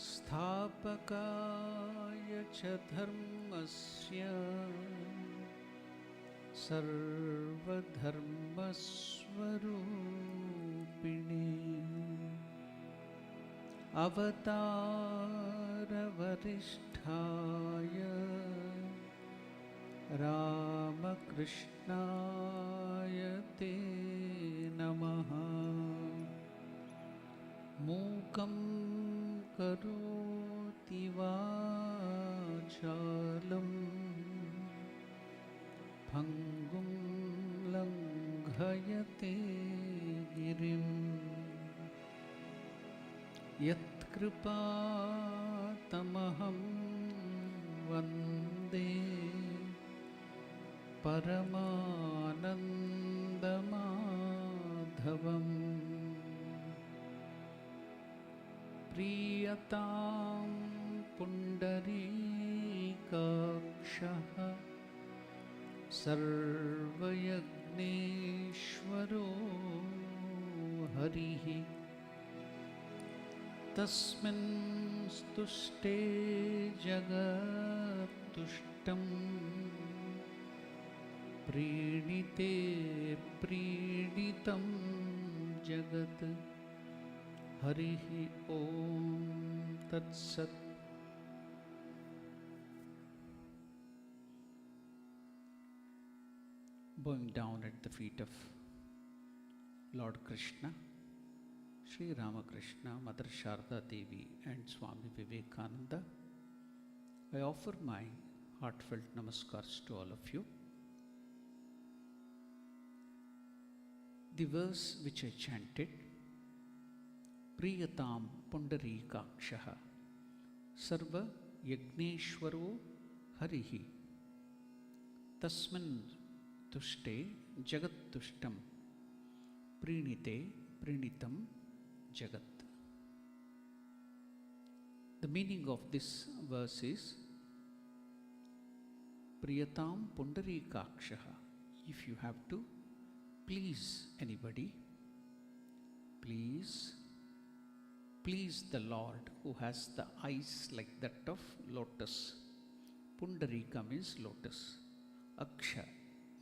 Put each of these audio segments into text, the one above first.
स्थापकाय च धर्मस्य सर्वधर्मस्वरूपिणे अवतारवरिष्ठाय रामकृष्णाय ते नमः। मूकं करोति वाचालं भङ्गुं लङ्घयते गिरिं यत्कृपातमहं वन्दे परमानन्दमाधवम्। प्रीयतां पुण्डरीकाक्षः सर्वयज्ञेश्वरो हरिः तस्मिन् स्तुष्टे जगत्तुष्टं प्रीणिते प्रीणितं जगत्। हरिः ॐ तत्सत्। Bowing down at the feet of Lord Krishna, Sri Ramakrishna, Mother Sharda Devi and Swami Vivekananda, I offer my heartfelt namaskars to all of you. The verse which I chanted, Priyatam Pundarikakshaha Sarva Yagneshwaro Harihi Tasmin Tushte Jagat Tushtam Prinite Prinitam Jagat. The meaning of this verse is Priyatam Pundarikakshaha. If you have to please anybody, please the Lord who has the eyes like that of lotus. Pundarika means lotus. Aksha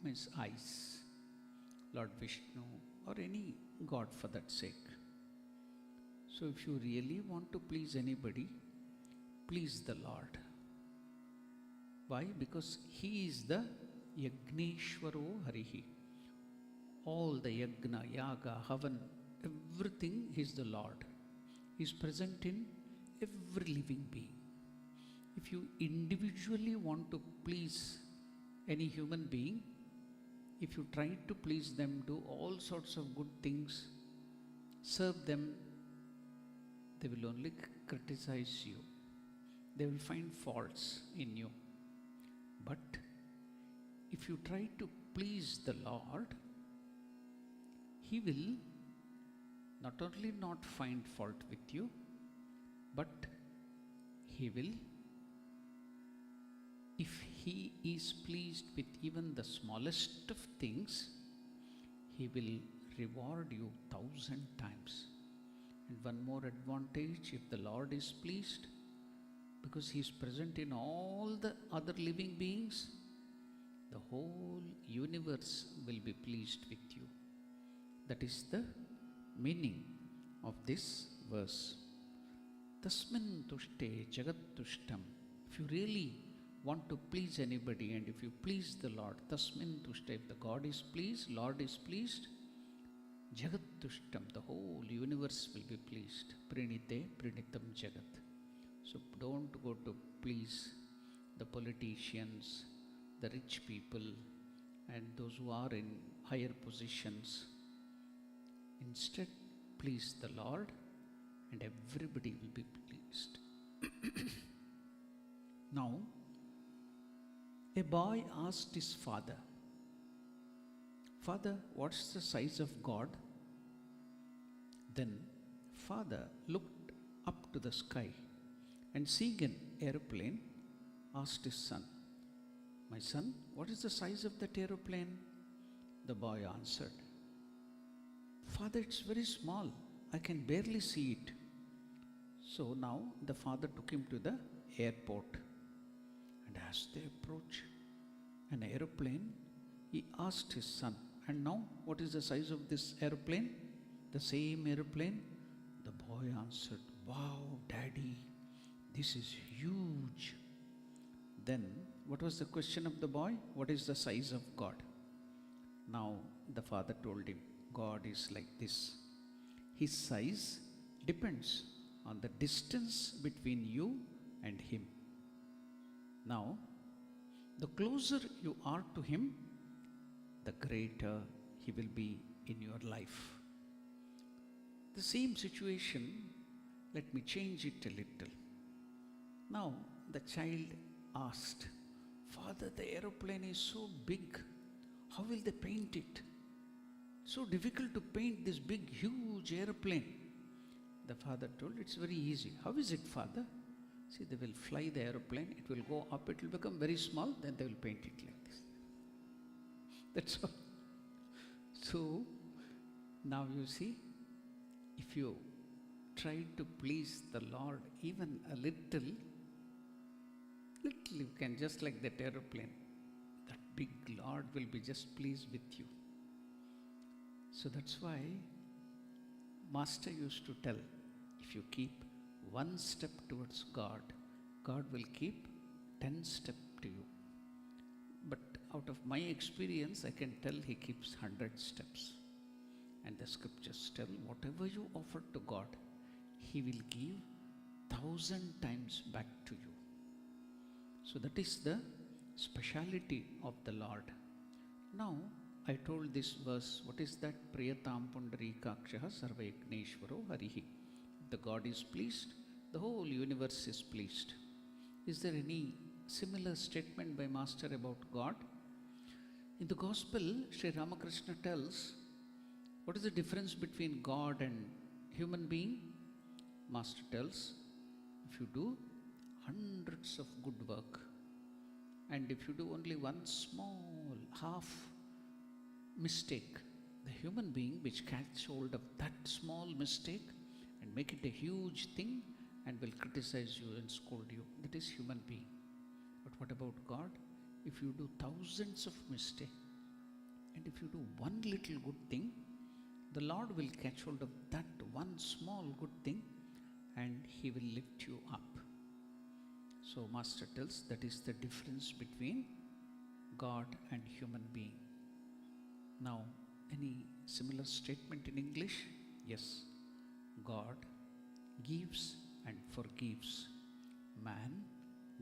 means eyes. Lord Vishnu or any god for that sake. So if you really want to please anybody, please the Lord. Why? Because He is the Yagneshwaro Harihi. All the yagna, yaga, havan, everything He is the Lord. He is present in every living being. If you individually want to please any human being, if you try to please them, do all sorts of good things, serve them, they will only criticize you. They will find faults in you. But if you try to please the Lord, He will not only not find fault with you, but He will, if He is pleased with even the smallest of things, He will reward you 1,000 times. And one more advantage, if the Lord is pleased, because He is present in all the other living beings, the whole universe will be pleased with you. That is the meaning of this verse. Tasmin tushte jagat tushtam. If you really want to please anybody and if you please the Lord, tasmin tushte, if the God is pleased, Lord is pleased, jagat tushtam, the whole universe will be pleased. Prinite prinitam jagat. So don't go to please the politicians, the rich people and those who are in higher positions. Instead, please the Lord and everybody will be pleased. Now, a boy asked his father, "Father, what's the size of God?" Then father looked up to the sky and seeing an aeroplane, asked his son, "My son, what is the size of that aeroplane?" The boy answered, Father, it's very small. I can barely see it. So now the father took him to the airport. And as they approach an aeroplane, he asked his son, and now what is the size of this aeroplane? The same aeroplane? The boy answered, wow, Daddy, this is huge. Then what was the question of the boy? What is the size of God? Now the father told him, God is like this. His size depends on the distance between you and him. Now, the closer you are to him, the greater he will be in your life. The same situation, let me change it a little. Now, the child asked, Father, the aeroplane is so big. How will they paint it? So difficult to paint this big, huge aeroplane. The father told, it's very easy. How is it, Father? See, they will fly the aeroplane, it will go up, it will become very small, then they will paint it like this. That's all. So, now you see, if you try to please the Lord even a little, you can, just like that aeroplane, that big Lord will be just pleased with you. So that's why Master used to tell, if you keep one step towards God, God will keep 10 steps to you. But out of my experience, I can tell he keeps 100 steps. And the scriptures tell, whatever you offer to God, he will give 1,000 times back to you. So that is the speciality of the Lord. Now, I told this verse, what is that? Priyatam Pundarikakshaha Sarvayagneshwaro Harihi. If the God is pleased, the whole universe is pleased. Is there any similar statement by Master about God? In the Gospel, Sri Ramakrishna tells, what is the difference between God and human being? Master tells, if you do hundreds of good work, and if you do only one small half mistake, the human being which catches hold of that small mistake and make it a huge thing and will criticize you and scold you, that is human being. But what about God? If you do thousands of mistakes and if you do one little good thing, the Lord will catch hold of that one small good thing and he will lift you up. So Master tells that is the difference between God and human being. Now, any similar statement in English? Yes. God gives and forgives. Man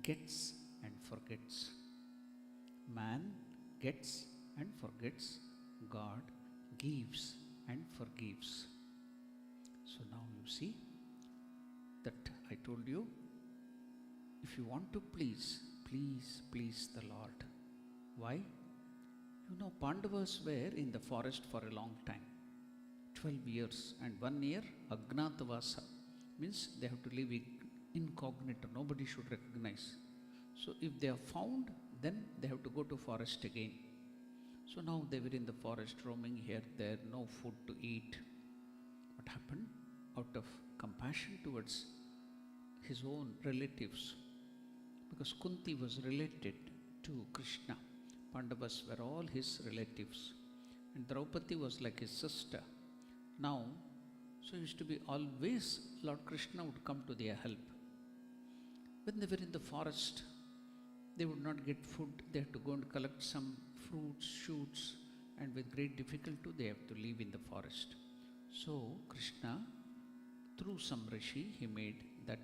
gets and forgets. Man gets and forgets. God gives and forgives. So now you see that I told you, if you want to please the Lord. Why? You know, Pandavas were in the forest for a long time, 12 years, and 1 year Agnatavasa, means they have to live incognito, nobody should recognize. So if they are found, then they have to go to forest again. So now they were in the forest roaming here, there, no food to eat. What happened? Out of compassion towards his own relatives, because Kunti was related to Krishna. Pandavas were all his relatives. And Draupadi was like his sister. Now, so used to be always Lord Krishna would come to their help. When they were in the forest, they would not get food. They had to go and collect some fruits, shoots, and with great difficulty they have to live in the forest. So Krishna, through some rishi, he made that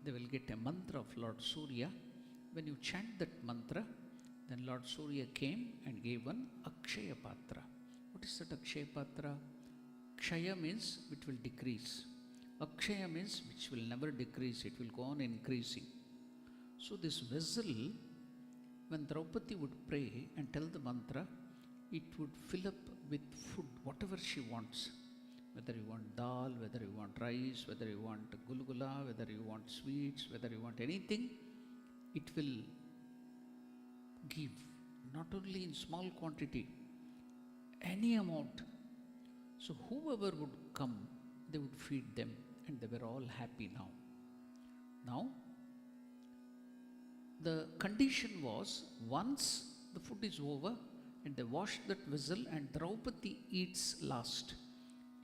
they will get a mantra of Lord Surya. When you chant that mantra, then Lord Surya came and gave one Akshaya Patra. What is that Akshaya Patra? Kshaya means which will decrease. Akshaya means which will never decrease, it will go on increasing. So this vessel, when Draupadi would pray and tell the mantra, it would fill up with food, whatever she wants. Whether you want dal, whether you want rice, whether you want gulgula, whether you want sweets, whether you want anything, it will give, not only in small quantity, any amount. So whoever would come, they would feed them, and they were all happy now. Now, the condition was, once the food is over and they wash that vessel and Draupadi eats last.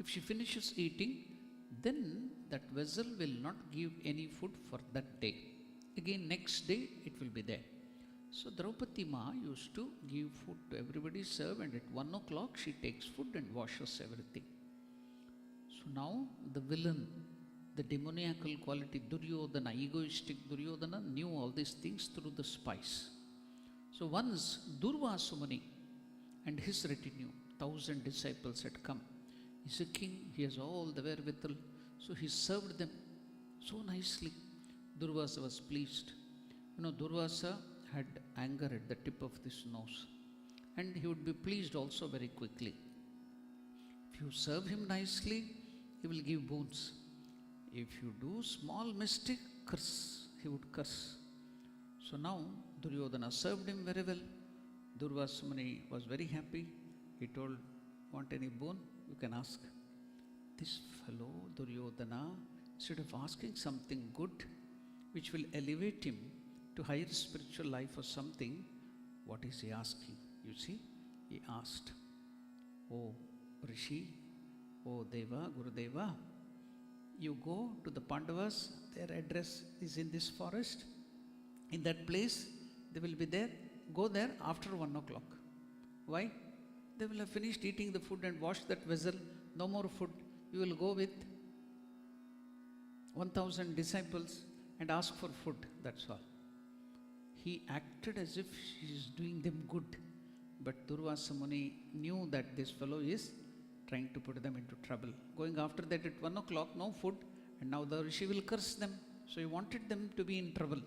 If she finishes eating, then that vessel will not give any food for that day. Again, next day it will be there. So Draupadi Ma used to give food to everybody, serve, and at 1 o'clock she takes food and washes everything. So now the villain, the demoniacal quality Duryodhana, egoistic Duryodhana, knew all these things through the spies. So once Durvasa Muni and his retinue, 1,000 disciples had come. He's a king, he has all the wherewithal, so he served them so nicely. Durvasa was pleased. Durvasa had anger at the tip of his nose, and he would be pleased also very quickly. If you serve him nicely, he will give boons. If you do small mistake, curse, he would curse. So now Duryodhana served him very well. Durvasa Muni was very happy. He told, want any boon? You can ask. This fellow Duryodhana, instead of asking something good, which will elevate him to higher spiritual life or something, what is he asking? You see, he asked, Oh Rishi, oh Deva, Gurudeva, you go to the Pandavas, their address is in this forest. In that place, they will be there. Go there after 1 o'clock. Why? They will have finished eating the food and washed that vessel. No more food. You will go with 1,000 disciples and ask for food. That's all. He acted as if he is doing them good. But Durvasa Muni knew that this fellow is trying to put them into trouble. Going after that at 1 o'clock, no food, and now the Rishi will curse them. So he wanted them to be in trouble.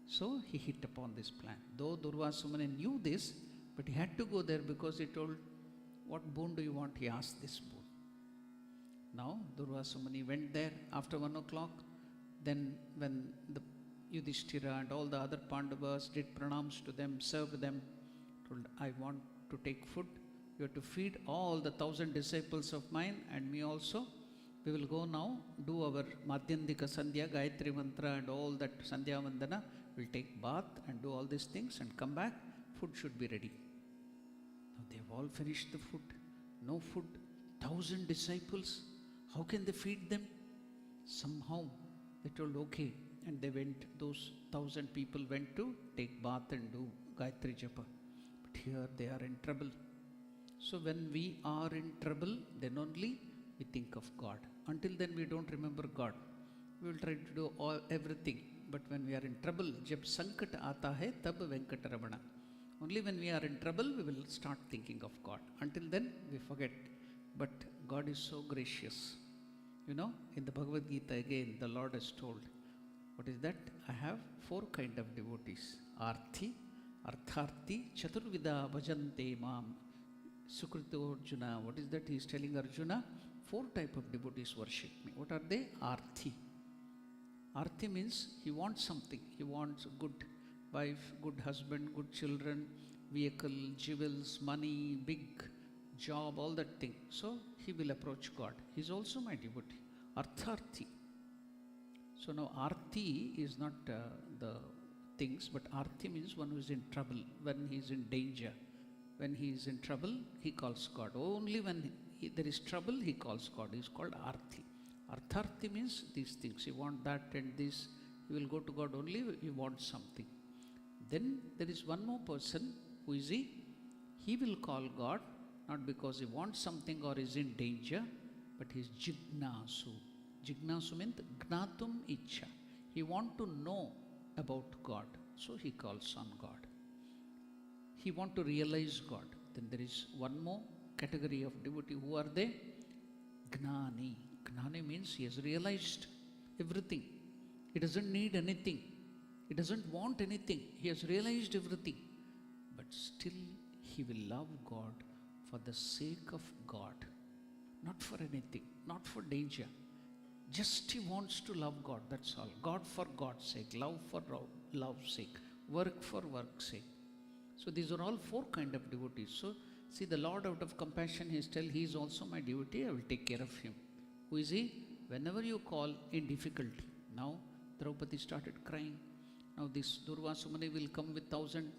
So he hit upon this plan. Though Durvasa Muni knew this, but he had to go there because he told, what boon do you want? He asked this boon. Now Durvasa Muni went there after 1 o'clock. Then when the Yudhishthira and all the other Pandavas did pranams to them, served them, told, I want to take food. You have to feed all the 1,000 disciples of mine and me also. We will go now, do our Madhyandika Sandhya, Gayatri Mantra and all that Sandhya Vandana. We'll take bath and do all these things and come back. Food should be ready. Now they have all finished the food. No food. 1,000 disciples. How can they feed them? Somehow they told, okay. And they went, those 1,000 people went to take bath and do Gayatri Japa. But here they are in trouble. So when we are in trouble, then only we think of God. Until then we don't remember God. We will try to do everything. But when we are in trouble, jab sankat aata hai, tab Venkataramana. Only when we are in trouble, we will start thinking of God. Until then, we forget. But God is so gracious. In the Bhagavad Gita again, the Lord has told, what is that? I have 4 kind of devotees. Arthi, Artharthi, Chaturvida Bhajante Mam, Sukrito Arjuna. What is that? He is telling Arjuna, 4 type of devotees worship me. What are they? Arthi. Arthi means he wants something. He wants a good wife, good husband, good children, vehicle, jewels, money, big job, all that thing. So he will approach God. He is also my devotee. Artharthi. So now Arthi is not the things, but Arthi means one who is in trouble, when he is in danger. When he is in trouble, he calls God. Only when there is trouble, he calls God. He is called Arthi. Artharthi means these things. He wants that and this. He will go to God only if he wants something. Then there is one more person. Who is he? He will call God, not because he wants something or is in danger, but he is Jignasu. Jignasu means Gnatum Icha. He wants to know about God. So he calls on God. He wants to realize God. Then there is one more category of devotee. Who are they? Gnani. Gnani means he has realized everything. He doesn't need anything. He doesn't want anything. He has realized everything. But still he will love God for the sake of God. Not for anything. Not for danger. Just he wants to love God. That's all. God for God's sake. Love for love's sake. Work for work's sake. So these are all 4 kind of devotees. So See, the Lord out of compassion, he is he is also my devotee, I will take care of him. Who is he? Whenever you call in difficulty. Now, Draupadi started crying. Now this Durvasa Muni will come with 1,000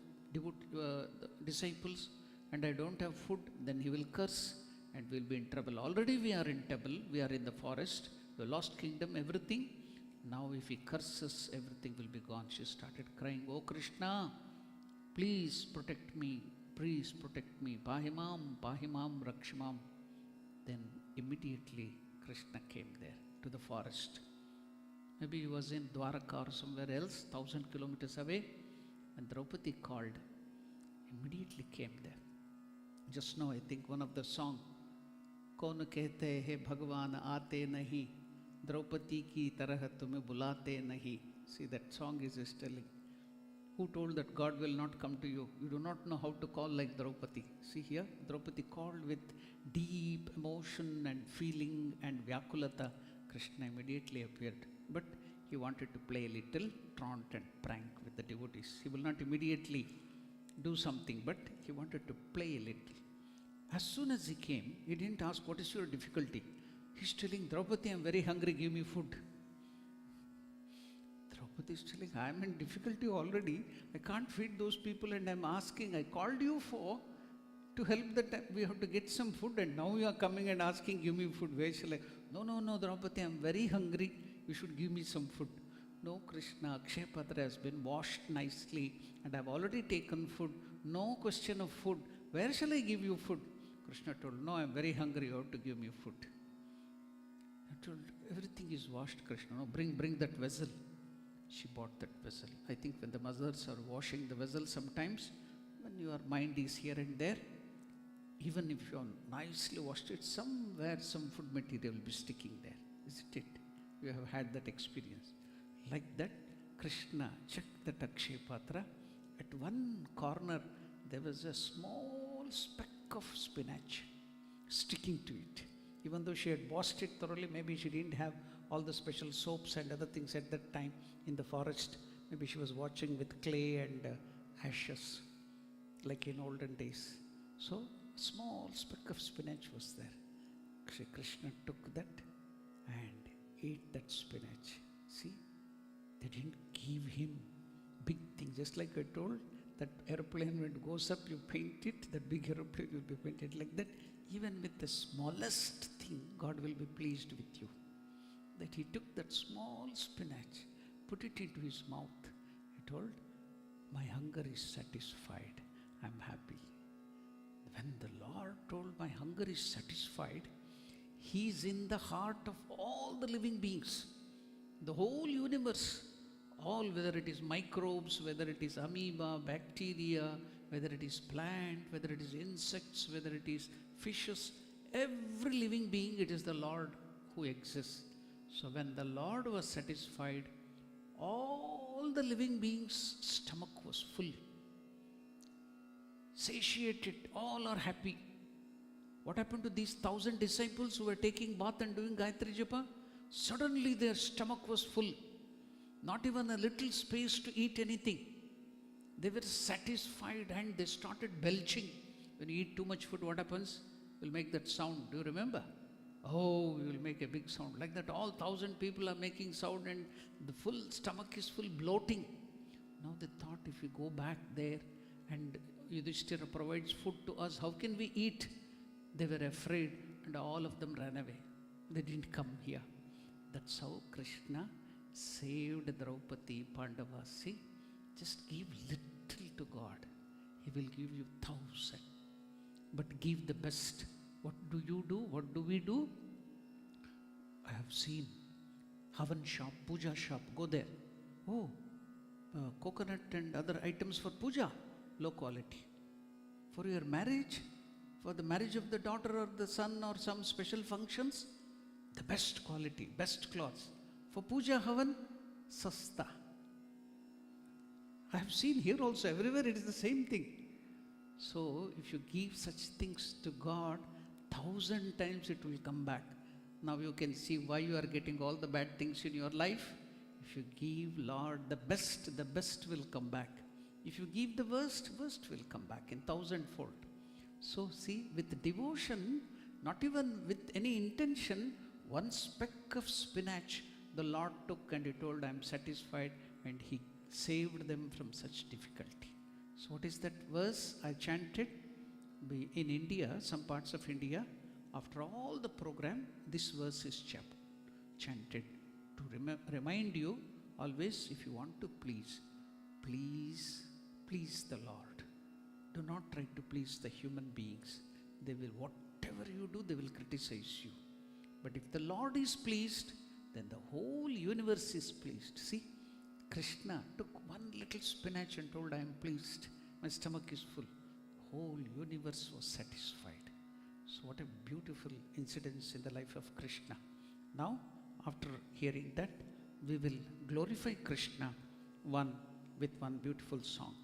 disciples and I don't have food, then he will curse and we'll be in trouble. Already we are in trouble, we are in the forest, we lost kingdom, everything. Now if he curses, everything will be gone. She started crying, oh Krishna, please protect me, please protect me. Pahimam, Pahimam, Rakshimam. Then immediately Krishna came there to the forest. Maybe he was in Dwaraka or somewhere else, 1,000 kilometers away. And Draupadi called, immediately came there. Just now I think one of the song, Kaun kehte hai Bhagwan aate nahi, Draupadi ki tarah tumhe bulate nahi. See, that song is just telling. Who told that God will not come to you? You do not know how to call like Draupadi. See here, Draupadi called with deep emotion and feeling and Vyakulata. Krishna immediately appeared. But he wanted to play a little taunt and prank with the devotees. He will not immediately do something, but he wanted to play a little. As soon as he came, he didn't ask, what is your difficulty? He's telling, Draupadi, I'm very hungry, give me food. Draupadi is telling, I'm in difficulty already. I can't feed those people and I'm asking, I called you to help that we have to get some food and now you are coming and asking, give me food. Where shall I? No, Draupadi, I'm very hungry. You should give me some food. No, Krishna, Akshay Patra has been washed nicely and I've already taken food. No question of food. Where shall I give you food? Krishna told, no, I'm very hungry. You have to give me food. I told, everything is washed, Krishna. No, bring that vessel. She bought that vessel. I think when the mothers are washing the vessel sometimes, when your mind is here and there, even if you are nicely washed it, somewhere some food material will be sticking there. Isn't it? You have had that experience. Like that, Krishna checked that Akshay Patra. At one corner, there was a small speck of spinach sticking to it. Even though she had washed it thoroughly, maybe she didn't have all the special soaps and other things at that time in the forest. Maybe she was watching with clay and ashes, like in olden days. So, a small speck of spinach was there. Shri Krishna took that and ate that spinach. See, they didn't give him big thing. Just like I told, that airplane when it goes up, you paint it, that big airplane will be painted like that. Even with the smallest thing, God will be pleased with you. That he took that small spinach, put it into his mouth. He told, my hunger is satisfied, I'm happy. When the Lord told my hunger is satisfied, he is in the heart of all the living beings, the whole universe, all, whether it is microbes, whether it is amoeba, bacteria, whether it is plant, whether it is insects, whether it is fishes, every living being, it is the Lord who exists. So when the Lord was satisfied, all the living beings' stomach was full, satiated, all are happy. What happened to these 1,000 disciples who were taking bath and doing Gayatri Japa? Suddenly their stomach was full. Not even a little space to eat anything. They were satisfied and they started belching. When you eat too much food, what happens? We'll make that sound. Do you remember? Oh, we will make a big sound. Like that, all 1,000 people are making sound and the full stomach is full bloating. Now they thought, if we go back there and Yudhishthira provides food to us, how can we eat? They were afraid and all of them ran away. They didn't come here. That's how Krishna saved Draupadi Pandavas. See, just give little to God. He will give you 1,000. But give the best. What do you do? What do we do? I have seen Havan shop, puja shop. Go there. Oh, coconut and other items for puja. Low quality. For your marriage, for the marriage of the daughter or the son or some special functions, the best quality, best clothes. For puja havan, sasta. I have seen here also, everywhere it is the same thing. So if you give such things to God, 1,000 times it will come back. Now you can see why you are getting all the bad things in your life. If you give Lord the best will come back. If you give the worst will come back in 1,000-fold. So see, with devotion, not even with any intention, one speck of spinach the Lord took and he told, I am satisfied, and he saved them from such difficulty. So what is that verse I chanted? In India, some parts of India, after all the program, this verse is chanted to remind you always, if you want to please the Lord. Do not try to please the human beings. They will, whatever you do, they will criticize you. But if the Lord is pleased, then the whole universe is pleased. See, Krishna took one little spinach and told, I am pleased. My stomach is full. The whole universe was satisfied. So what a beautiful incidence in the life of Krishna. Now, after hearing that, we will glorify Krishna with one beautiful song.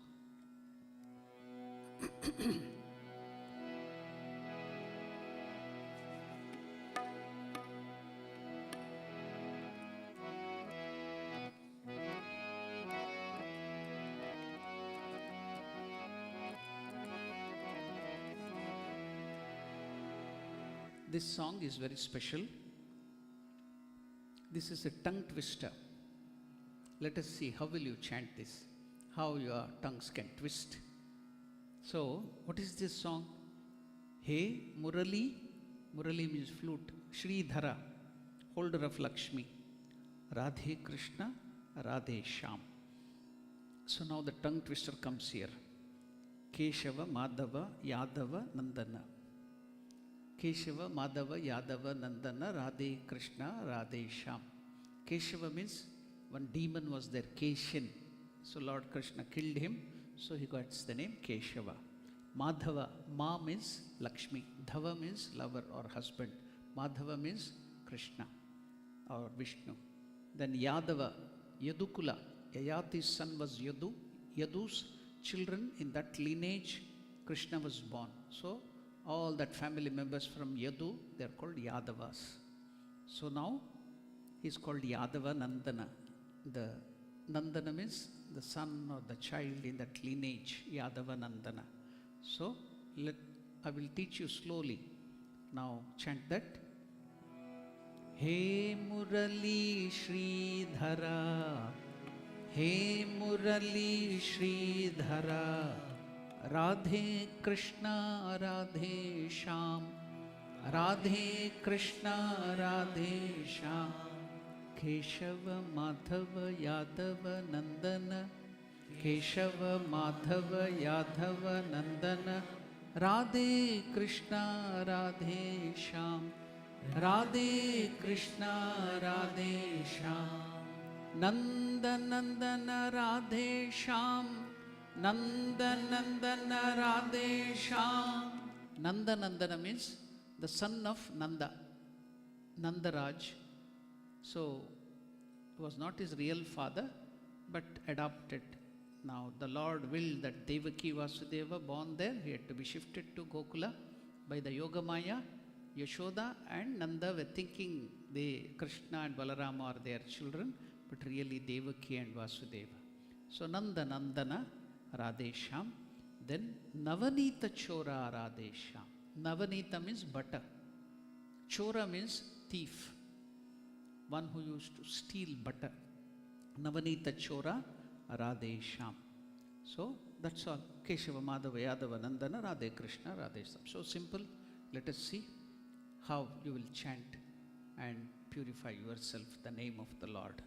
This song is very special. This is a tongue twister. Let us see how will you chant this, how your tongues can twist. So, what is this song? Hey Murali, Murali means flute, Sridhara, holder of Lakshmi, Radhe Krishna, Radhe Shyam. So now the tongue twister comes here. Keshava, Madhava, Yadava, Nandana. Keshava, Madhava, Yadava, Nandana, Radhe Krishna, Radhe Shyam. Keshava means one demon was there, Keshan. So Lord Krishna killed him, so he got the name Keshava. Madhava, Ma means Lakshmi. Dhava means lover or husband. Madhava means Krishna or Vishnu. Then Yadava, Yadukula. Yayati's son was Yadu. Yadu's children, in that lineage, Krishna was born. So all that family members from Yadu, they are called Yadavas. So now he is called Yadava Nandana. The Nandana means the son or the child in that lineage, Yadava Nandana. So I will teach you slowly. Now chant that. He Murali Sridhara, He Murali Sridhara, Radhe Krishna, Radhe Shyam, Radhe Krishna, Radhe Shyam, Keshava, Madhava, Yadava, Nandana, Keshava, Madhava, Yadava, Nandana, Radhe Krishna, Radhe Shyam, Radhe Krishna, Radhe Shyam, Nanda Nandana, Radhe Shyam, Nanda Nandana, Radhe Shyam. Nanda Nandana means the son of Nanda, Nandaraj. So it was not his real father, but adopted. Now the Lord willed that Devaki Vasudeva, born there, he had to be shifted to Gokula by the Yogamaya. Yashoda and Nanda were thinking Krishna and Balarama are their children, but really Devaki and Vasudeva. So Nanda Nandana, Radhe Shyam. Then Navanita Chora, Radhe Shyam. Navanita means butter. Chora means thief, one who used to steal butter. Navanita Chora, Radhe Shyam. So that's all. Keshava, Madhava, Yadava, Nandana, Radhe Krishna, Radhe Shyam. So simple. Let us see how you will chant and purify yourself, the name of the Lord.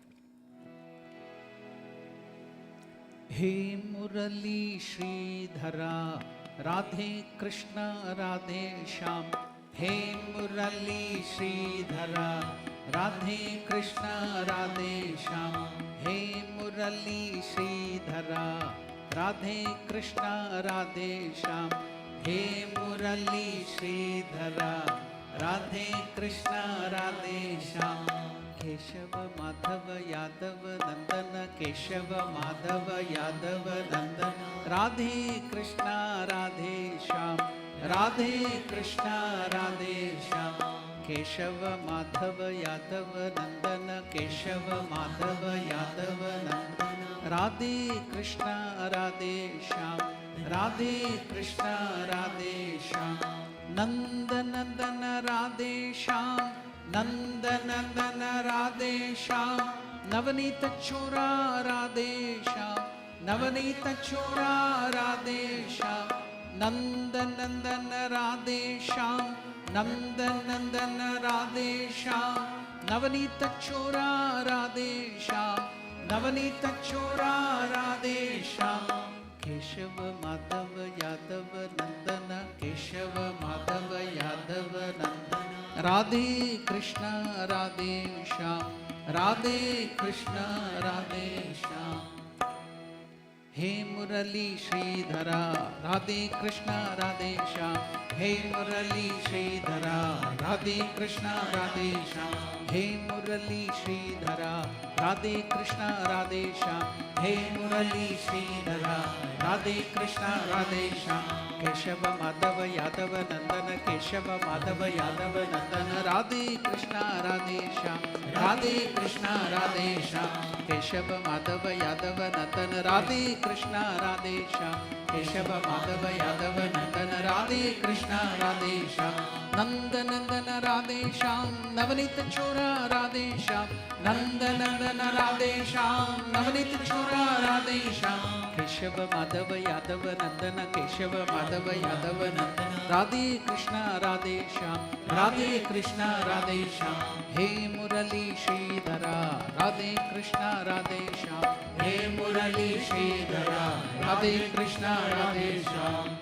He Murali Sridhara, Radhe Krishna, Radhe Shyam. He Murali Sridhara, Radhe Krishna, Radhe Shyam. He Murali Sridhara, Radhe Krishna, Radhe Shyam. He Murali Sridhara, Radhe Krishna, Radhe Shyam. Keshava, Madhava, Yadava, Nandana, Keshava, Madhava, Yadava, Nandana, Radhe Krishna, Radhe Shyam, Radhe Krishna, Radhe Shyam. Keshava, Madhava, Yadava, Nandana, Keshava, Madhava, Yadava, Nandana, Radhe Krishna Radhe Shyam, Radhe Krishna Radhe Shyam, Nanda Nandana Radhe Shyam, Nanda Nandana Radhe Shyam, Navanita Chora Radhe Shyam, Navanita Chora Radhe Shyam, Nanda Nandana Radhe Shyam, Nanda Nandana Radhe Shyam, Navanita Chora Radhe Shyam, Navanita Chora Radhe Shyam, Keshava Madhava Yadava Nandana, Keshava Madhava Yadava Nandana, Radhe Krishna Radhe Shyam, Radhe Krishna Radhe Shyam. Hey Murali Sridhara, Radhe Krishna Radhe Shyam, Hey Murali Sridhara, Radhe Krishna Radhe Shyam, Hey Murali Sridhara, Radhe Krishna Radhe Shyam, Hey Murali Sridhara, Radhe Krishna Radhe Shyam, Keshava Madhava Yadava Nandana, Keshava Madhava Yadava Nandana, Radhe Krishna Radhe Shyam, Radhe Krishna Radhe Shyam, Keshava Madhava Yadava Nandana, Radhe Krishna Radhe Shyam, Keshava Madhava Yadava Nandana, Radhe Krishna Radhe Shyam, Nanda Nandana Radhe Shyam, Navanita Chora Radhe Shyam, Nanda Nandana Radhe Shyam, Navanita Chora Radhe Shyam, Keshava Madhava Yadava Nandana, Keshava Madhava Yadava Nandana, Radhe Krishna Radhe Shyam, Radhe Krishna Radhe Shyam, Hey Murali Sridhara, Radhe Krishna Radhe Shyam, Hey Murali Sridhara, Radhe Krishna Radhe Shyam,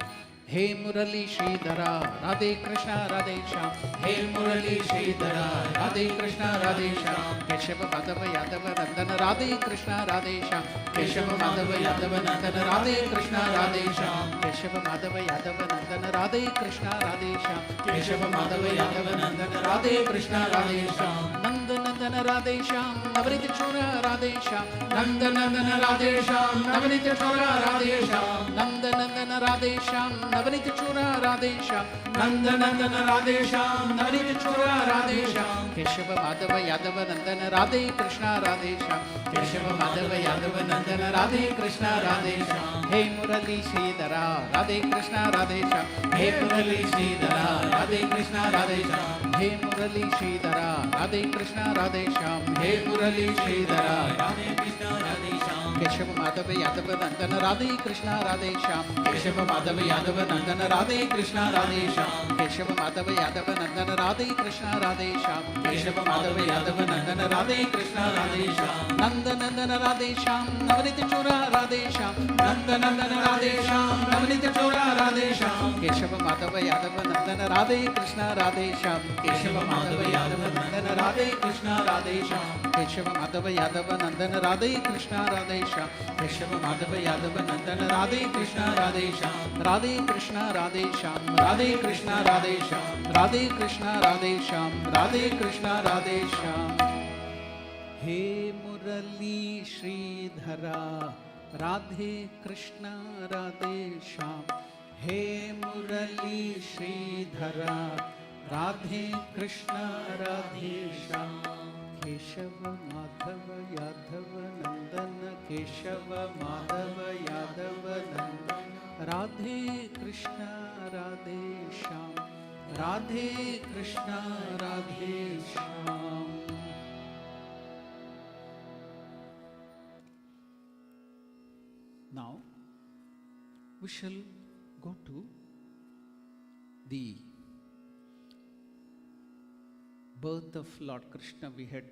Hey Murali Sridhara, Radhe Krishna Radhe Shyam, Hey Murali Sridhara, Radhe Krishna Radhe Shyam, Keshava Madhava Yadava Nandana, Radhe Krishna Radhe Shyam, Keshava Madhava Yadava Nandana, Radhe Krishna Radhe Shyam, Keshava Madhava Yadava Nandana, Radhe Krishna Radhe Shyam, Keshava Madhava Yadava Nandana, Radhe Krishna Radhe Shyam, Nanda Nandana Radhe Shyam, Navanita Chora Radhe Shyam, Nanda Nandana Radhe Shyam, Navanita Chora Radhe Shyam, Nanda Nandana Radhe Shyam, Navanita Chora Radhe Shyam, Nanda Nandana Radhe Shyam, Navanita Chora Radhe Shyam, Keshava Madhava Yadava Nandana, Radhe Krishna Radhe Shyam, Keshava Madhava Yadava Nandana, Radhe Krishna Radhe Shyam, Hey Murali Sridhara, Radhe Krishna Radhe Shyam, Hey Murali Sridhara, Radhe Krishna Radhe Shyam, Hey Murali Sridhara, Radhe Krishna Radhe Shyam, Hey Murali Sridhara, Radhe Krishna Radhe Shyam, Keshava Madhava Yadava Nandana, Radhe Krishna Radhe Shyam, Keshava Madhava Yadava Nandana, Radhe Krishna Radhe Shyam, Keshava Madhava Yadava Nandana, Radhe Krishna Radhe Shyam, Keshava Madhava Yadava Nandana, Radhe Krishna Radhe Shyam, Nanda Nandana Radhe Shyam, Navanita Chora Radhe Shyam, Nanda Nandana Radhe Shyam, Navanita Chora Radhe Shyam, Keshava Madhava Yadava Nandana, Radhe Krishna Radhe Shyam, Keshava Madhava Yadava Nandana, Radhe Krishna Radhe Shyam, Keshava Madhava Yadava Nandana, Radhe Krishna Radhe Shyam, Keshava Madhava Yadava Nandana, Radhe Krishna Radhe Shyam, Radhe Krishna Radhe Shyam, Radhe Krishna Radhe Shyam, Radhe Krishna Radhe Shyam, Radhe Krishna Radhe Shyam. Hey Murali Sridhara, Radhe Krishna Radhe Shyam, Hey Murali Sridhara, Radhe Krishna Radhe Shyam, Keshava Madhava Yadava Nandana, Keshava Madhava Yadava Nandana, Radhe Krishna Radhe Shyam, Radhe Krishna Radhe Shyam. Now we shall go to the birth of Lord Krishna. We had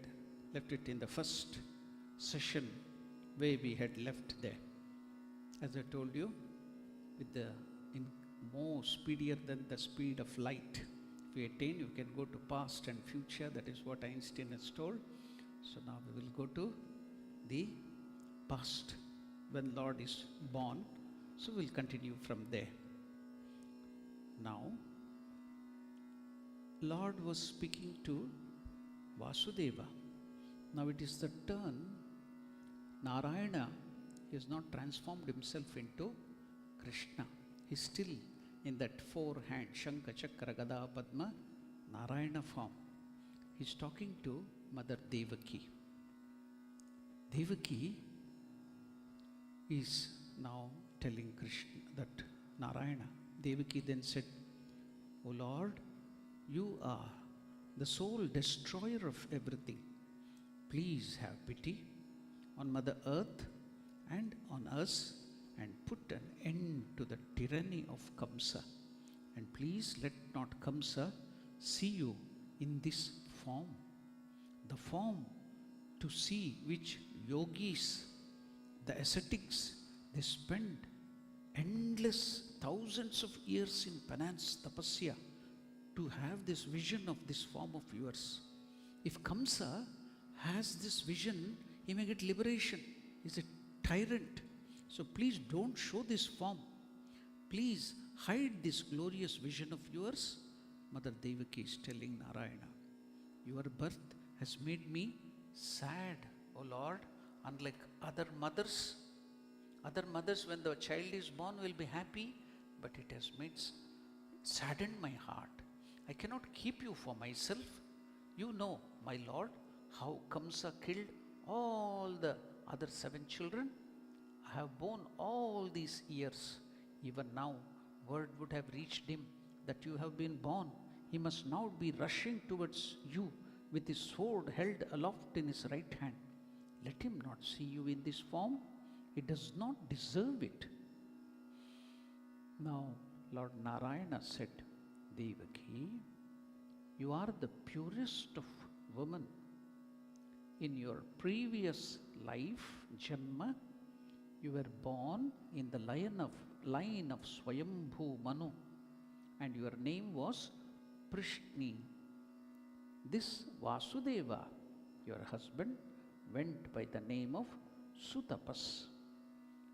left it in the first session where we had left there. As I told you, with the more speedier than the speed of light. If you attain, you can go to past and future. That is what Einstein has told. So now we will go to the past, when Lord is born. So we'll continue from there. Now, Lord was speaking to Vasudeva. Now it is the turn. Narayana has not transformed himself into Krishna. He is still in that four-hand Shankha, Chakra, Gada, Padma, Narayana form. He is talking to Mother Devaki. Devaki is now telling Krishna that Narayana. Devaki then said, O Lord, you are the sole destroyer of everything. Please have pity on Mother Earth and on us and put an end to the tyranny of Kamsa. And please let not Kamsa see you in this form. The form to see which yogis, the ascetics, they spend endless thousands of years in penance, tapasya, to have this vision of this form of yours. If Kamsa has this vision, he may get liberation. He's a tyrant. So please don't show this form. Please hide this glorious vision of yours. Mother Devaki is telling Narayana, your birth has made me sad, O Lord, unlike other mothers. Other mothers, when the child is born, will be happy, but it has saddened my heart. I cannot keep you for myself. You know, my Lord, how Kamsa killed all the other 7 children. I have borne all these years. Even now, word would have reached him that you have been born. He must now be rushing towards you with his sword held aloft in his right hand. Let him not see you in this form. He does not deserve it. Now, Lord Narayana said, Devaki, you are the purest of women. In your previous life, Janma, you were born in the line of Swayambhu Manu, and your name was Prishni. This Vasudeva, your husband, went by the name of Sutapas.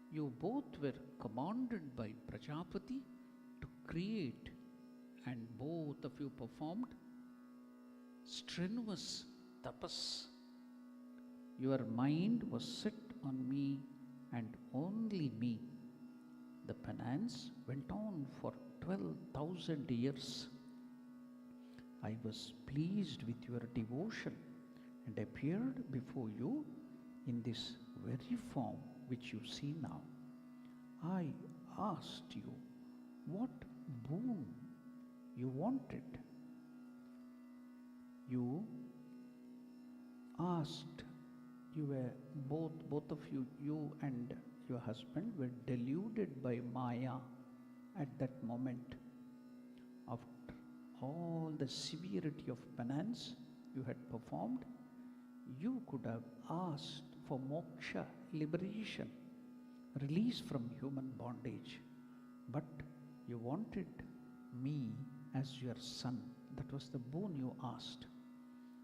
You both were commanded by Prajapati to create, and both of you performed strenuous tapas. Your mind was set on me and only me. The penance went on for 12,000 years. I was pleased with your devotion and appeared before you in this very form which you see now. I asked you what boon you wanted. You asked, you were both of you, you and your husband were deluded by Maya at that moment. After all the severity of penance you had performed, you could have asked for moksha, liberation, release from human bondage. But you wanted me as your son. That was the boon you asked.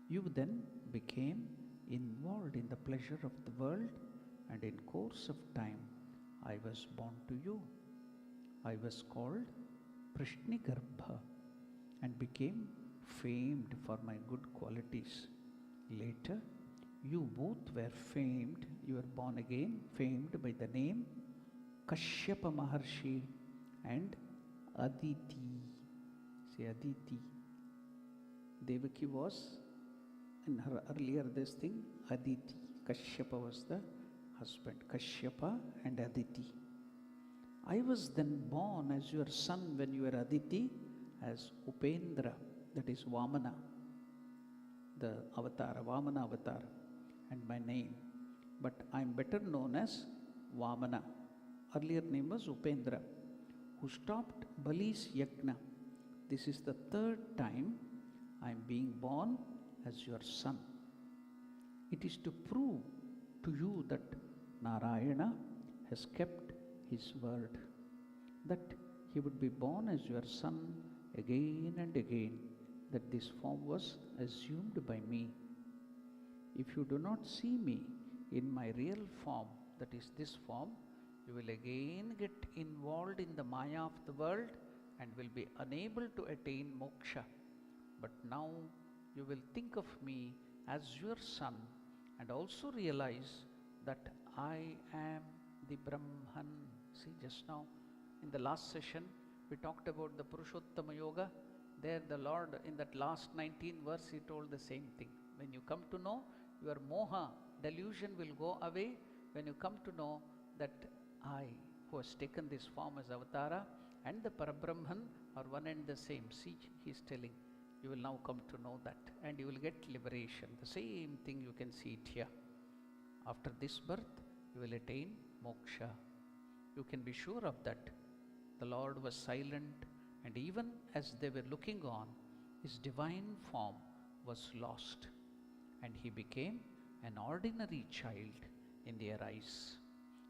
You then became involved in the pleasure of the world, and in course of time, I was born to you. I was called Prishnigarbha and became famed for my good qualities. Later, you both were famed, you were born again, famed by the name Kashyapa Maharshi and Aditi. Say Aditi. Devaki was, in her earlier this thing, Aditi. Kashyapa was the husband. Kashyapa and Aditi. I was then born as your son when you were Aditi, as Upendra, that is Vamana, the avatar, Vamana avatar, and my name. But I am better known as Vamana. Earlier name was Upendra, who stopped Bali's Yajna. This is the 3rd time I am being born as your son. It is to prove to you that Narayana has kept his word, that he would be born as your son again and again, that this form was assumed by me. If you do not see me in my real form, that is this form, you will again get involved in the Maya of the world and will be unable to attain moksha. But now you will think of me as your son and also realize that I am the Brahman. See, just now in the last session we talked about the Purushottama Yoga. There the Lord, in that last 19 verse, he told the same thing. When you come to know, your moha, delusion will go away when you come to know that I who has taken this form as Avatara and the Parabrahman are one and the same. See, he is telling, you will now come to know that and you will get liberation. The same thing you can see it here. After this birth, you will attain moksha. You can be sure of that. The Lord was silent, and even as they were looking on, his divine form was lost, and he became an ordinary child in their eyes.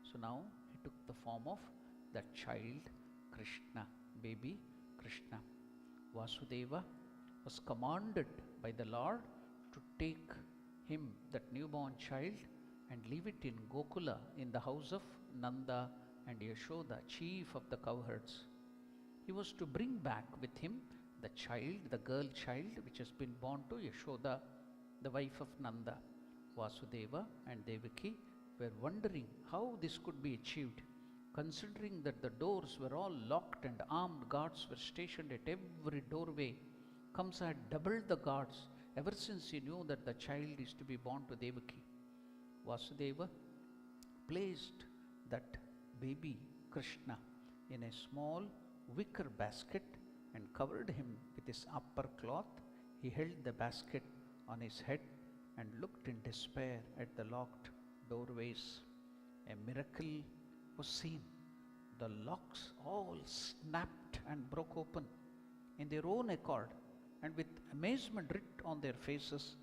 So now he took the form of that child, Krishna, baby Krishna. Vasudeva was commanded by the Lord to take him, that newborn child, and leave it in Gokula in the house of Nanda and Yashoda, chief of the cowherds. He was to bring back with him the child, the girl child, which has been born to Yashoda, the wife of Nanda. Vasudeva and Devaki were wondering how this could be achieved, considering that the doors were all locked and armed guards were stationed at every doorway. Kamsa had doubled the guards ever since he knew that the child is to be born to Devaki. Vasudeva placed that baby Krishna in a small wicker basket and covered him with his upper cloth. He held the basket on his head and looked in despair at the locked doorways. A miracle was seen. The locks all snapped and broke open in their own accord, and with amazement writ on their faces,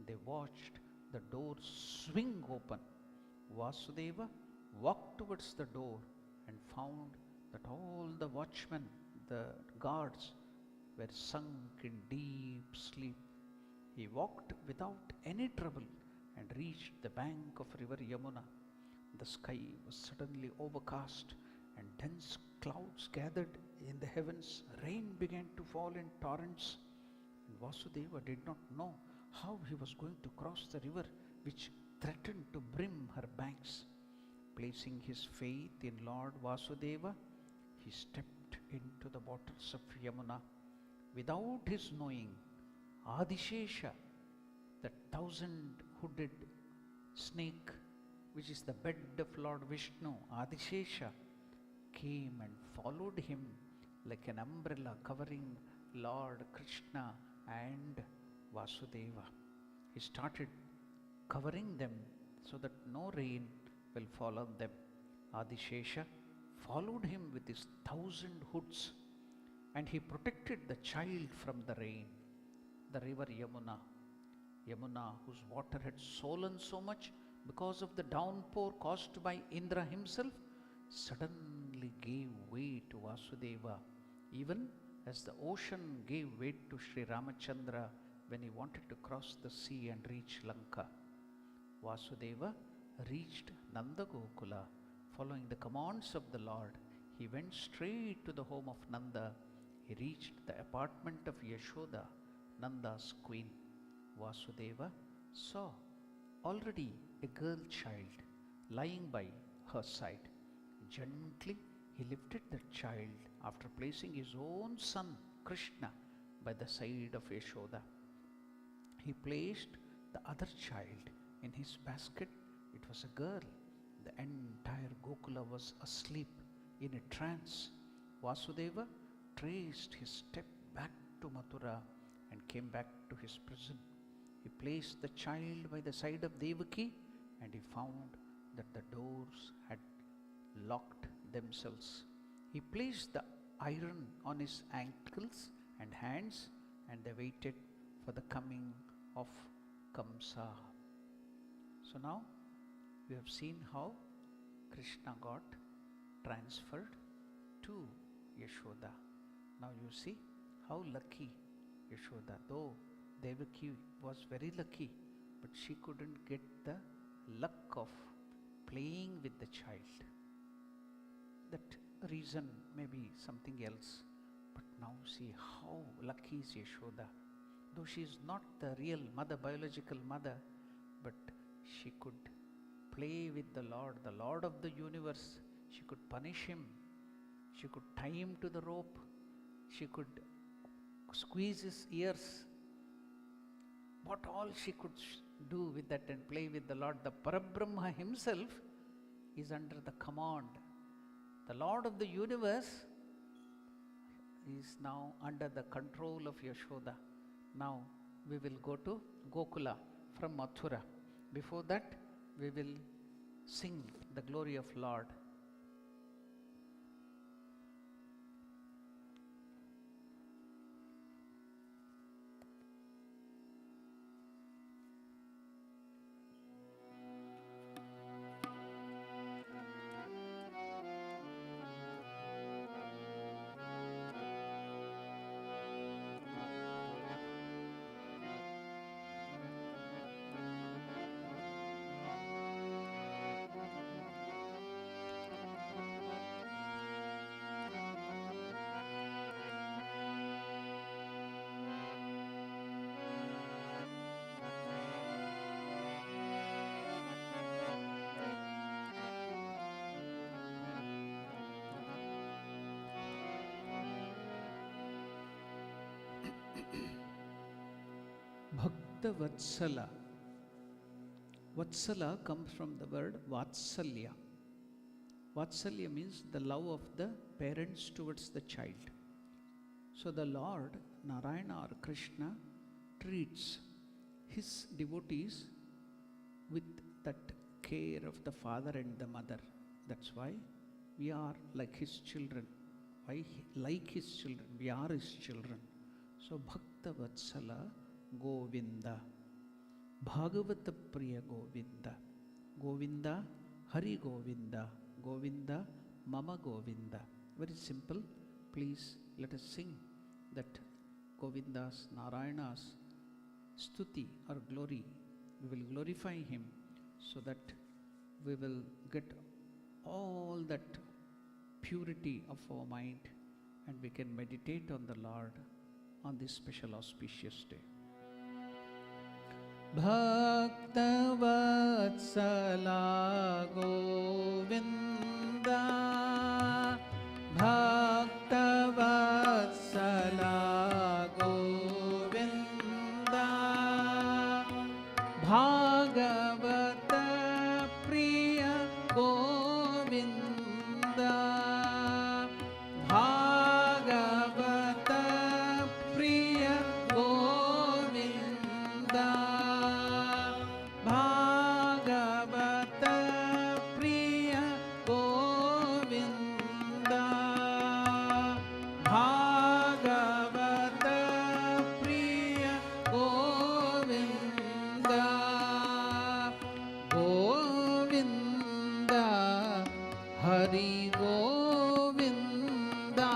they watched the door swing open. Vasudeva walked towards the door and found that all the watchmen, the guards, were sunk in deep sleep. He walked without any trouble and reached the bank of river Yamuna. The sky was suddenly overcast and dense clouds gathered in the heavens. Rain began to fall in torrents, and Vasudeva did not know how he was going to cross the river, which threatened to brim her banks. Placing his faith in Lord Vasudeva, he stepped into the waters of Yamuna. Without his knowing, Adishesha, that 1,000-hooded snake, which is the bed of Lord Vishnu, Adishesha, came and followed him like an umbrella covering Lord Krishna and Vasudeva. He started covering them so that no rain will fall on them. Adishesha followed him with his 1,000 hoods, and he protected the child from the rain. The river Yamuna, whose water had swollen so much because of the downpour caused by Indra himself, suddenly gave way to Vasudeva, even as the ocean gave way to Sri Ramachandra when he wanted to cross the sea and reach Lanka. Vasudeva reached Nanda Gokula. Following the commands of the Lord, he went straight to the home of Nanda. He reached the apartment of Yashoda, Nanda's queen. Vasudeva saw already a girl child lying by her side. Gently he lifted the child after placing his own son Krishna by the side of Yashoda. He placed the other child in his basket. It was a girl. The entire Gokula was asleep in a trance. Vasudeva traced his step back to Mathura and came back to his prison. He placed the child by the side of Devaki, and he found that the doors had locked themselves. He placed the iron on his ankles and hands, and they waited for the coming of Kamsa. So now we have seen how Krishna got transferred to Yashoda. Now you see how lucky Yashoda, though Devaki was very lucky, but she couldn't get the luck of playing with the child. That reason may be something else, but now see how lucky is Yashoda. Though she is not the real mother, biological mother, but she could play with the Lord of the universe. She could punish him. She could tie him to the rope. She could squeeze his ears. What all she could do with that and play with the Lord. The Parabrahma himself is under the command The Lord of the universe is now under the control of Yashoda. Now we will go to Gokula from Mathura. Before that, we will sing the glory of Lord. Bhakta Vatsala. Vatsala comes from the word Vatsalya. Vatsalya means the love of the parents towards the child. So the Lord, Narayana or Krishna, treats his devotees with that care of the father and the mother. That's why we are like his children. Why like his children? We are his children. So Bhakta Vatsala Govinda, Bhagavata Priya Govinda, Govinda, Hari Govinda, Govinda, Mama Govinda. Very simple. Please let us sing that Govinda's, Narayana's stuti or glory. We will glorify him so that we will get all that purity of our mind and we can meditate on the Lord on this special auspicious day. Bhakta Vatsala Govinda, Bhakta Vatsala Govinda, Bhagavata Priya Govinda, Bhagavata Priya Govinda, Bhagavata Priya Govinda, Bhagavata Priya Govinda, Govinda, Hari Govinda,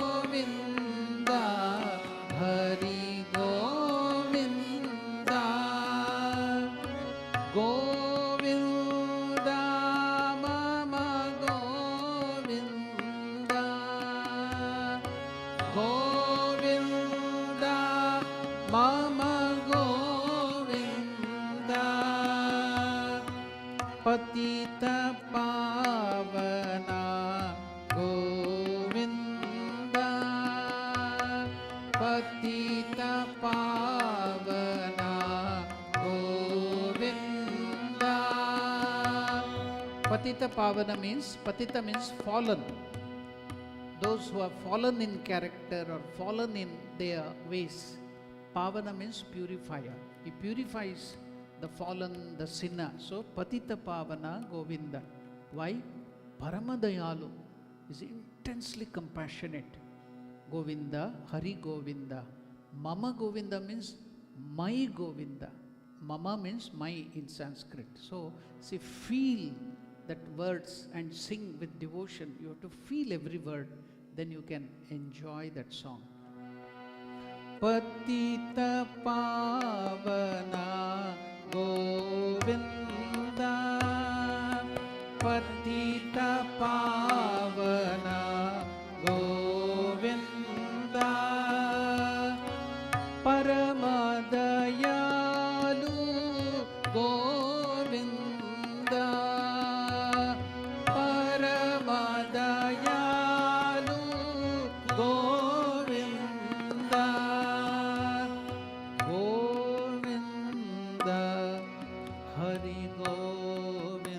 Govinda, Hari Govinda, Govinda, Mama Govinda, Govinda, Mama Govinda, Patita Pavana Govinda, Patita Pavana Govinda. Patita Pavana means, Patita means fallen. Those who have fallen in character or fallen in their ways. Pavana means purifier. He purifies the fallen, the sinner. So Patita Pavana Govinda. Why? Paramadayalu is intensely compassionate. Govinda, Hari Govinda. Mama Govinda means my Govinda. Mama means my in Sanskrit. So see, feel that words and sing with devotion. You have to feel every word. Then you can enjoy that song. Patita Pavana Govinda, Patita Pavana Govinda, Paramadayalu Govinda, Paramadayalu Govinda, Govinda, Hari Govinda.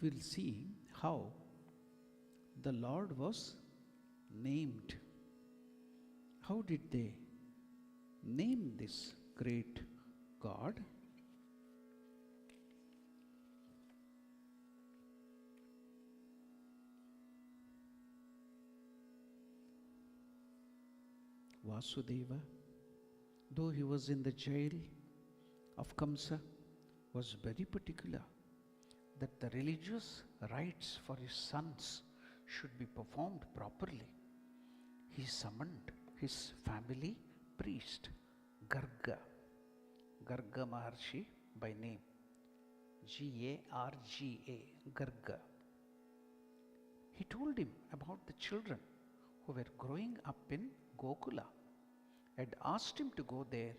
we'll see how the Lord was named. How did they name this great God? Vasudeva, though he was in the jail of Kamsa, was very particular that the religious rites for his sons should be performed properly. He summoned his family priest, Garga Maharshi by name, Garga. Garga. He told him about the children who were growing up in Gokula, had asked him to go there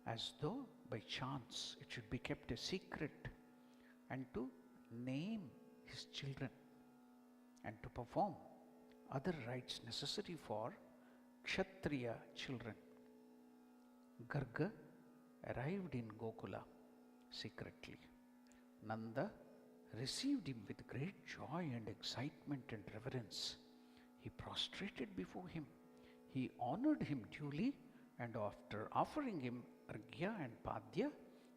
as though by chance it should be kept a secret, and to name his children and to perform other rites necessary for Kshatriya children. Garga arrived in Gokula secretly. Nanda received him with great joy and excitement and reverence. He prostrated before him. He honored him duly, and after offering him Argya and Padya,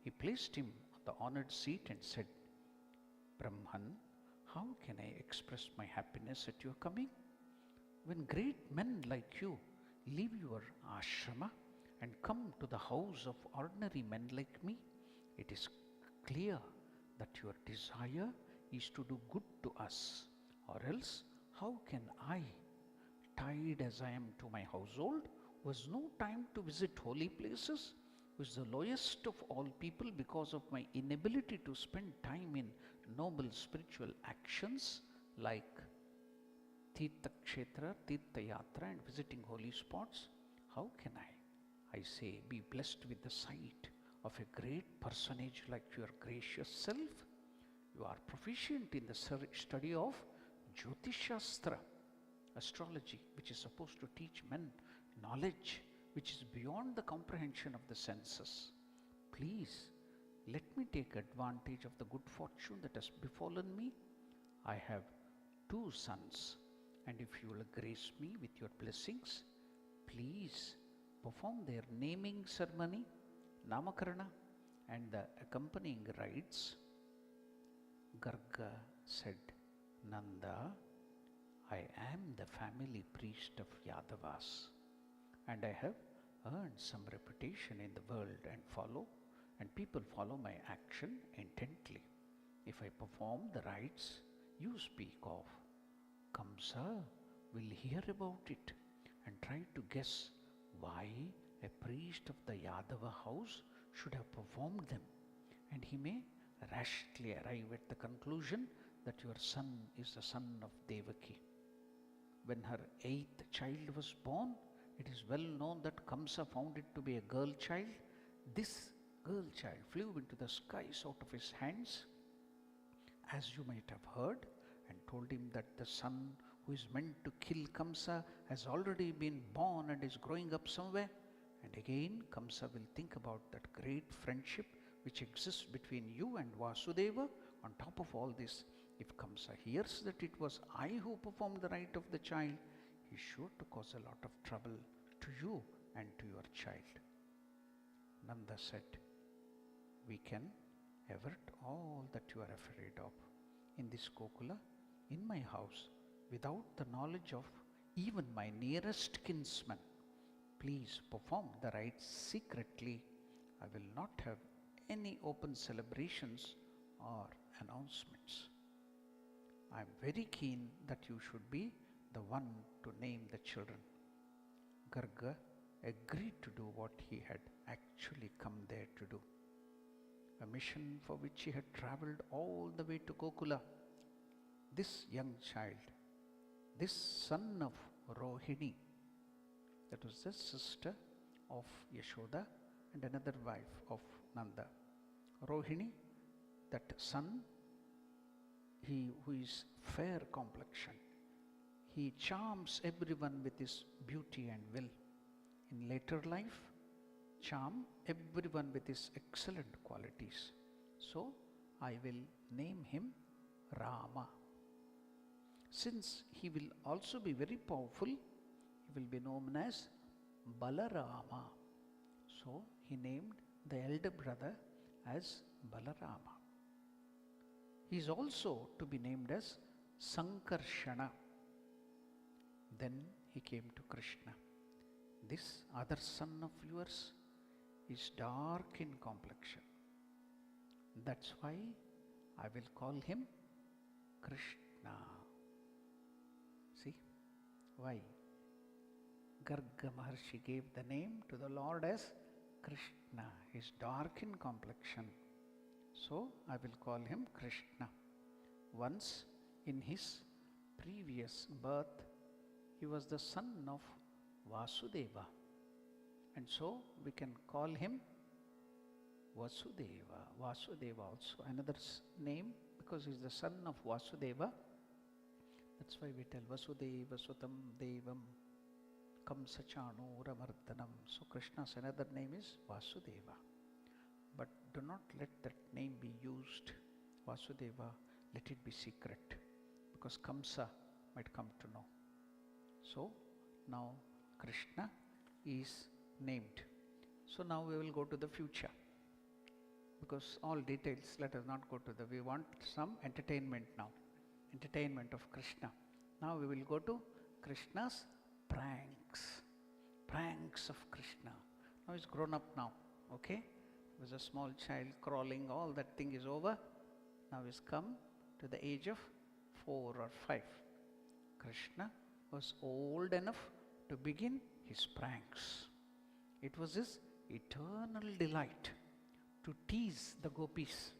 he placed him on the honored seat and said, Brahman, how can I express my happiness at your coming? When great men like you leave your ashrama and come to the house of ordinary men like me, it is clear that your desire is to do good to us, or else how can I, tied as I am to my household, who has no time to visit holy places, who is the lowest of all people because of my inability to spend time in noble spiritual actions like Tirtha Kshetra, Tirtha Yatra and visiting holy spots, how can I say, be blessed with the sight of a great personage like your gracious self? You are proficient in the study of Jyotishastra, astrology, which is supposed to teach men knowledge which is beyond the comprehension of the senses. Please, let me take advantage of the good fortune that has befallen me. I have 2 sons, and if you will grace me with your blessings, please perform their naming ceremony, Namakarana, and the accompanying rites. Garga said, Nanda, I am the family priest of Yadavas, and I have earned some reputation in the world and people follow my action intently. If I perform the rites you speak of, Kamsa will hear about it and try to guess why a priest of the Yadava house should have performed them, and he may rashly arrive at the conclusion that your son is the son of Devaki. When her 8th child was born, it is well known that Kamsa found it to be a girl child. This girl child flew into the skies out of his hands, as you might have heard, and told him that the son who is meant to kill Kamsa has already been born and is growing up somewhere. And again, Kamsa will think about that great friendship which exists between you and Vasudeva. On top of all this, if Kamsa hears that it was I who performed the rite of the child, he is sure to cause a lot of trouble to you and to your child. Nanda said, we can avert all that you are afraid of in this Gokula, in my house, without the knowledge of even my nearest kinsman. Please perform the rites secretly. I will not have any open celebrations or announcements. I am very keen that you should be the one to name the children. Garga agreed to do what he had actually come there to do, a mission for which he had travelled all the way to Gokula. This young child, this son of Rohini, that was the sister of Yashoda and another wife of Nanda. Rohini, that son, he who is fair complexion, he charms everyone with his beauty and will. In later life, charm everyone with his excellent qualities. So I will name him Rama. Since he will also be very powerful, he will be known as Balarama. So he named the elder brother as Balarama. He is also to be named as Sankarshana. Then he came to Krishna. This other son of yours is dark in complexion. That's why I will call him Krishna. See? Why? Garga Maharshi gave the name to the Lord as Krishna. He is dark in complexion. So I will call him Krishna. Once in his previous birth, he was the son of Vasudeva. And so we can call him Vasudeva. Vasudeva also another name because he is the son of Vasudeva. That's why we tell Vasudeva Sutam Devam Kamsachanuramardanam. So Krishna's another name is Vasudeva. But do not let that name be used. Vasudeva, let it be secret, because Kamsa might come to know. So now Krishna is named. So now we will go to the future, because all details, let us not go to we want some entertainment now. Entertainment of Krishna. Now we will go to Krishna's pranks. Pranks of Krishna. Now he's grown up now, okay? He was a small child crawling, all that thing is over. Now he's come to the age of 4 or 5. Krishna was old enough to begin his pranks. It was his eternal delight to tease the gopis.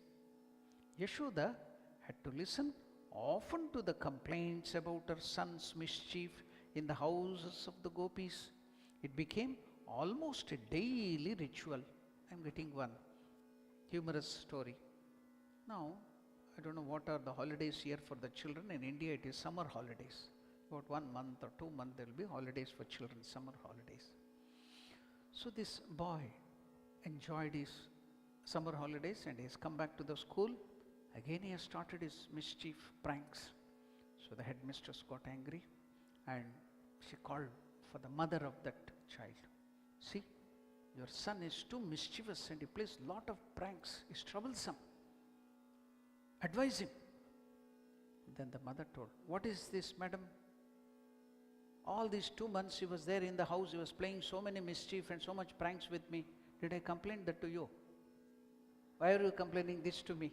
Yashoda had to listen often to the complaints about her son's mischief in the houses of the gopis. It became almost a daily ritual. I am getting one humorous story. Now, I don't know what are the holidays here for the children. In India, it is summer holidays. About 1 month or 2 months, there will be holidays for children, summer holidays. So this boy enjoyed his summer holidays and he has come back to the school. Again, he has started his mischief pranks. So the headmistress got angry and she called for the mother of that child. See, your son is too mischievous and he plays lot of pranks. He's troublesome. Advise him. Then the mother told, what is this, madam? All these 2 months he was there in the house, he was playing so many mischief and so much pranks with me. Did I complain that to you? Why are you complaining this to me?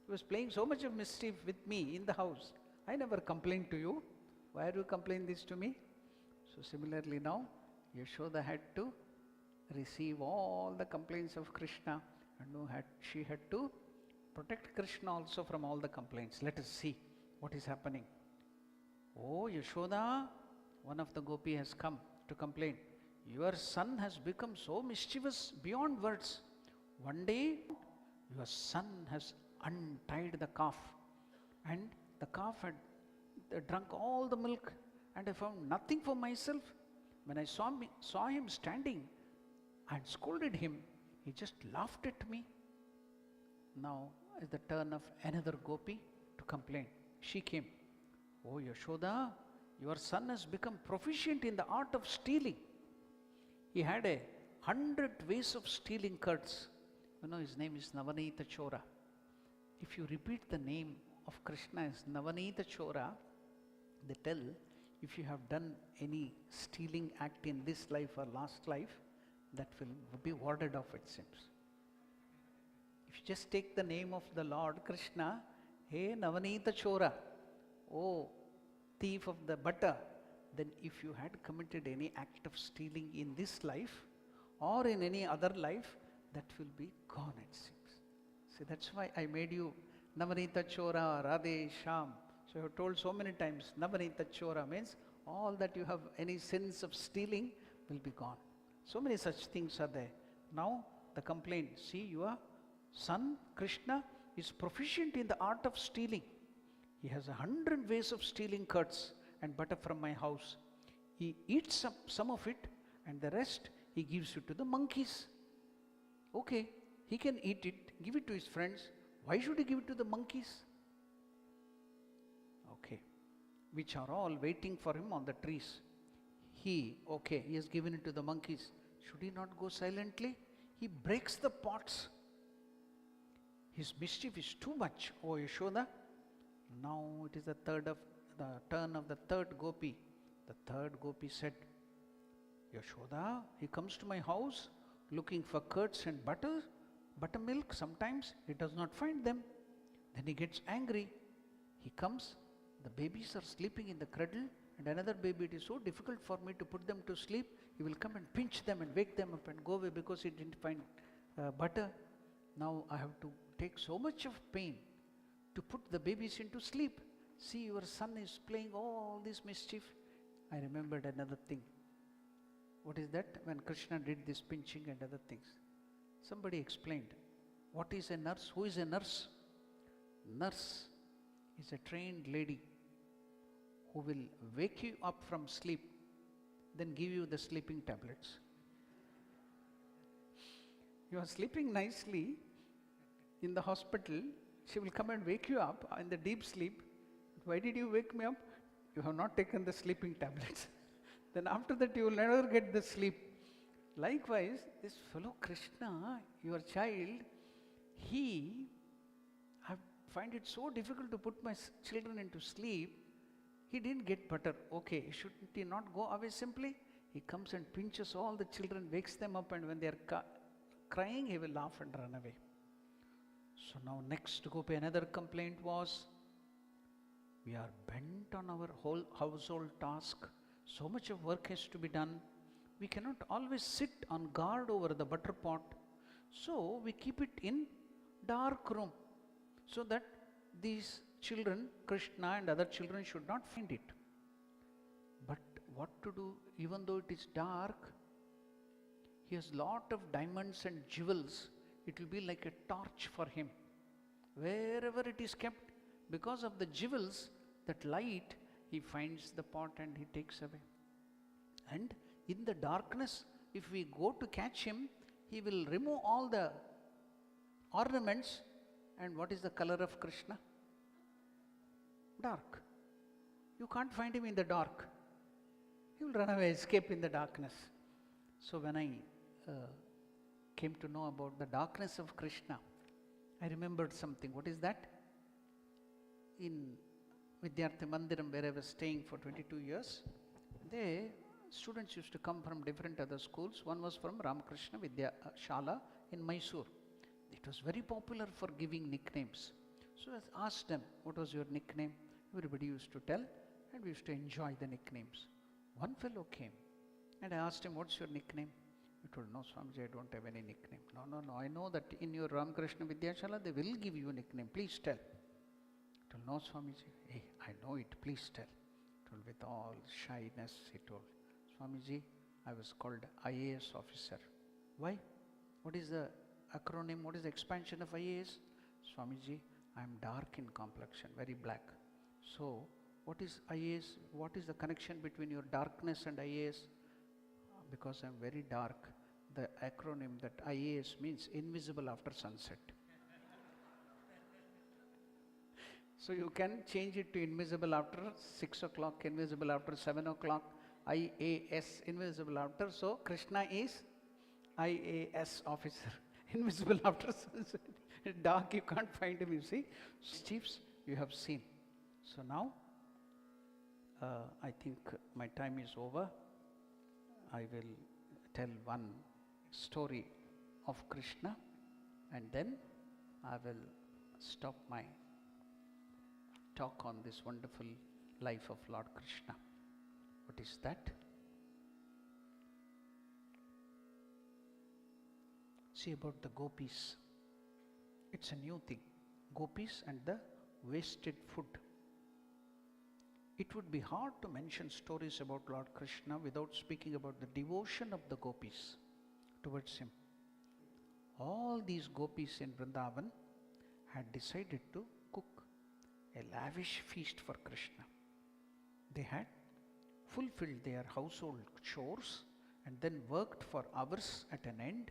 He was playing so much of mischief with me in the house. I never complained to you. Why are you complaining this to me? So similarly now, Yashoda had to receive all the complaints of Krishna, and she had to protect Krishna also from all the complaints. Let us see what is happening. Oh, Yashoda, one of the gopi has come to complain. Your son has become so mischievous beyond words. One day, your son has untied the calf, and the calf had drunk all the milk, and I found nothing for myself. When I saw him standing and scolded him, he just laughed at me. Now is the turn of another gopi to complain. She came. Oh, Yashoda, your son has become proficient in the art of stealing. He had 100 ways of stealing curds. You know, his name is Navanita Chora. If you repeat the name of Krishna as Navanita Chora, they tell if you have done any stealing act in this life or last life, that will be warded off, it seems. If you just take the name of the Lord Krishna, hey Navanita Chora, oh thief of the butter, then if you had committed any act of stealing in this life or in any other life, that will be gone, it seems. See, that's why I made you Navanita Chora, Radhe Sham. So I have told so many times, Navanita Chora means all that you have any sins of stealing will be gone. So many such things are there. Now the complaint, see, your son Krishna is proficient in the art of stealing. He has 100 ways of stealing curds and butter from my house. He eats up some of it and the rest he gives it to the monkeys. Okay, he can eat it, give it to his friends. Why should he give it to the monkeys? Okay. Which are all waiting for him on the trees. He has given it to the monkeys. Should he not go silently? He breaks the pots. His mischief is too much. Oh Yashoda, now it is the turn of the third gopi. The third gopi said, Yashoda, he comes to my house looking for curds and buttermilk. Sometimes he does not find them. Then he gets angry. He comes, the babies are sleeping in the cradle, and another baby, it is so difficult for me to put them to sleep. He will come and pinch them and wake them up and go away because he didn't find butter. Now I have to take so much of pain to put the babies into sleep. See, your son is playing all this mischief. I remembered another thing. What is that? When Krishna did this pinching and other things, somebody explained, what is a nurse? Who is a nurse? Nurse is a trained lady who will wake you up from sleep, then give you the sleeping tablets. You are sleeping nicely in the hospital, she will come and wake you up in the deep sleep. Why did you wake me up? You have not taken the sleeping tablets. Then after that you will never get the sleep. Likewise, this fellow Krishna, your child, I find it so difficult to put my children into sleep. He didn't get butter. Okay, shouldn't he not go away simply? He comes and pinches all the children, wakes them up, and when they are crying, he will laugh and run away. So now next gopi, another complaint was, we are bent on our whole household task. So much of work has to be done. We cannot always sit on guard over the butter pot. So we keep it in dark room so that these children, Krishna and other children, should not find it. But what to do? Even though it is dark, he has lot of diamonds and jewels. It will be like a torch for him. Wherever it is kept, because of the jewels, that light, he finds the pot and he takes away. And in the darkness, if we go to catch him, he will remove all the ornaments. And what is the color of Krishna? Dark. You can't find him in the dark. He will run away, escape in the darkness. So when I came to know about the darkness of Krishna, I remembered something. What is that? In Vidyarthi Mandiram, where I was staying for 22 years, students used to come from different other schools. One was from Ramakrishna Vidya Shala in Mysore. It was very popular for giving nicknames. So I asked them, what was your nickname? Everybody used to tell, and we used to enjoy the nicknames. One fellow came, and I asked him, what's your nickname? He told, no, Swamiji, I don't have any nickname. No, I know that in your Ramakrishna Vidyashala, they will give you a nickname. Please tell. He told, no, Swamiji. Hey, I know it. Please tell. He told, with all shyness, he told, Swamiji, I was called IAS officer. Why? What is the acronym? What is the expansion of IAS? Swamiji, I am dark in complexion, very black. So, what is IAS? What is the connection between your darkness and IAS? Because I am very dark, the acronym that IAS means invisible after sunset. So you can change it to invisible after 6 o'clock, invisible after 7 o'clock, IAS, invisible after. So Krishna is IAS officer, invisible after sunset. Dark, you can't find him, you see. Chiefs, you have seen. So now, I think my time is over. I will tell one story of Krishna, and then I will stop my talk on this wonderful life of Lord Krishna. What is that? See about the gopis. It's a new thing. Gopis and the wasted food. It would be hard to mention stories about Lord Krishna without speaking about the devotion of the gopis towards him. All these gopis in Vrindavan had decided to cook a lavish feast for Krishna. They had fulfilled their household chores and then worked for hours at an end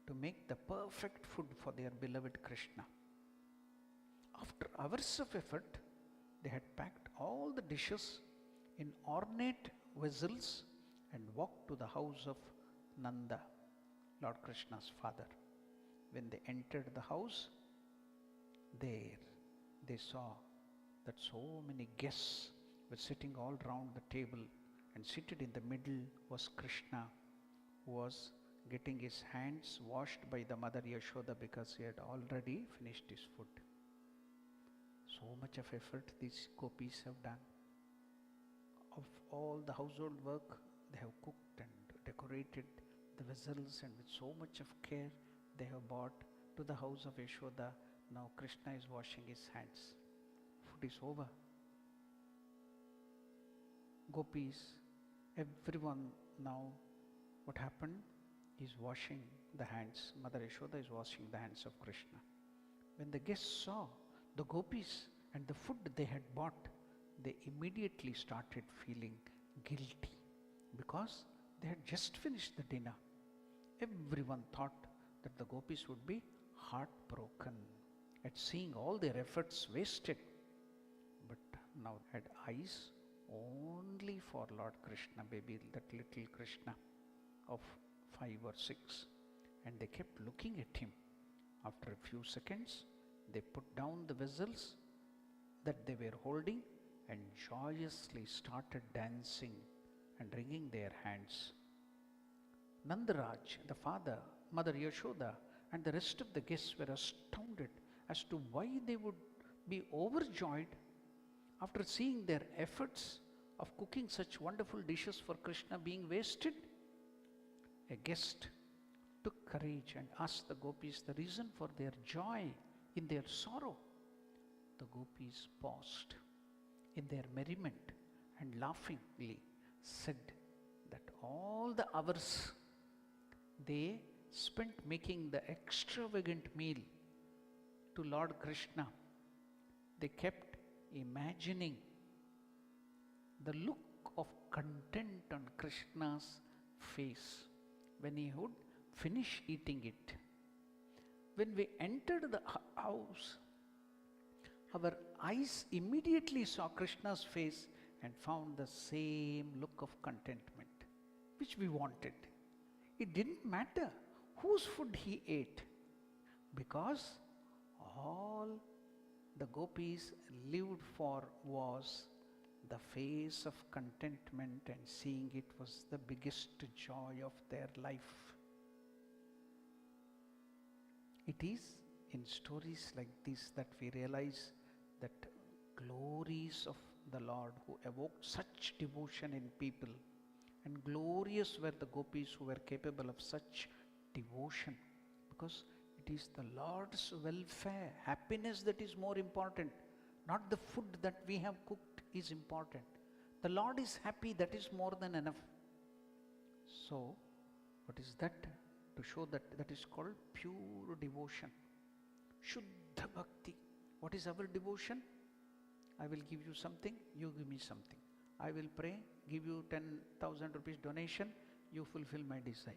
to make the perfect food for their beloved Krishna. After hours of effort, they had packed all the dishes in ornate vessels and walked to the house of Nanda, Lord Krishna's father. When they entered the house, there they saw that so many guests were sitting all round the table, and seated in the middle was Krishna, who was getting his hands washed by the mother Yashoda because he had already finished his food. So much of effort these gopis have done. Of all the household work, they have cooked and decorated the vessels, and with so much of care they have brought to the house of Yashoda. Now Krishna is washing his hands. Food is over. Gopis, everyone now, what happened? Is washing the hands. Mother Yashoda is washing the hands of Krishna. When the guests saw the gopis and the food they had bought, they immediately started feeling guilty because they had just finished the dinner. Everyone thought that the gopis would be heartbroken at seeing all their efforts wasted, but now had eyes only for Lord Krishna, baby, that little Krishna of 5 or 6, and they kept looking at him. After a few seconds, they put down the vessels that they were holding and joyously started dancing and wringing their hands. Nandaraj, the father, Mother Yashoda, and the rest of the guests were astounded as to why they would be overjoyed after seeing their efforts of cooking such wonderful dishes for Krishna being wasted. A guest took courage and asked the gopis the reason for their joy in their sorrow. The gopis paused in their merriment and laughingly said that all the hours they spent making the extravagant meal to Lord Krishna, they kept imagining the look of content on Krishna's face when he would finish eating it. When we entered the house, our eyes immediately saw Krishna's face and found the same look of contentment which we wanted. It didn't matter whose food he ate, because all the gopis lived for was the face of contentment, and seeing it was the biggest joy of their life. It is in stories like this that we realize that glories of the Lord who evoked such devotion in people, and glorious were the gopis who were capable of such devotion, because it is the Lord's welfare, happiness that is more important, not the food that we have cooked is important. The Lord is happy, that is more than enough. So, what is that? To show that that is called pure devotion. Shuddha Bhakti. What is our devotion? I will give you something, you give me something. I will pray, give you 10,000 rupees donation, you fulfill my desire.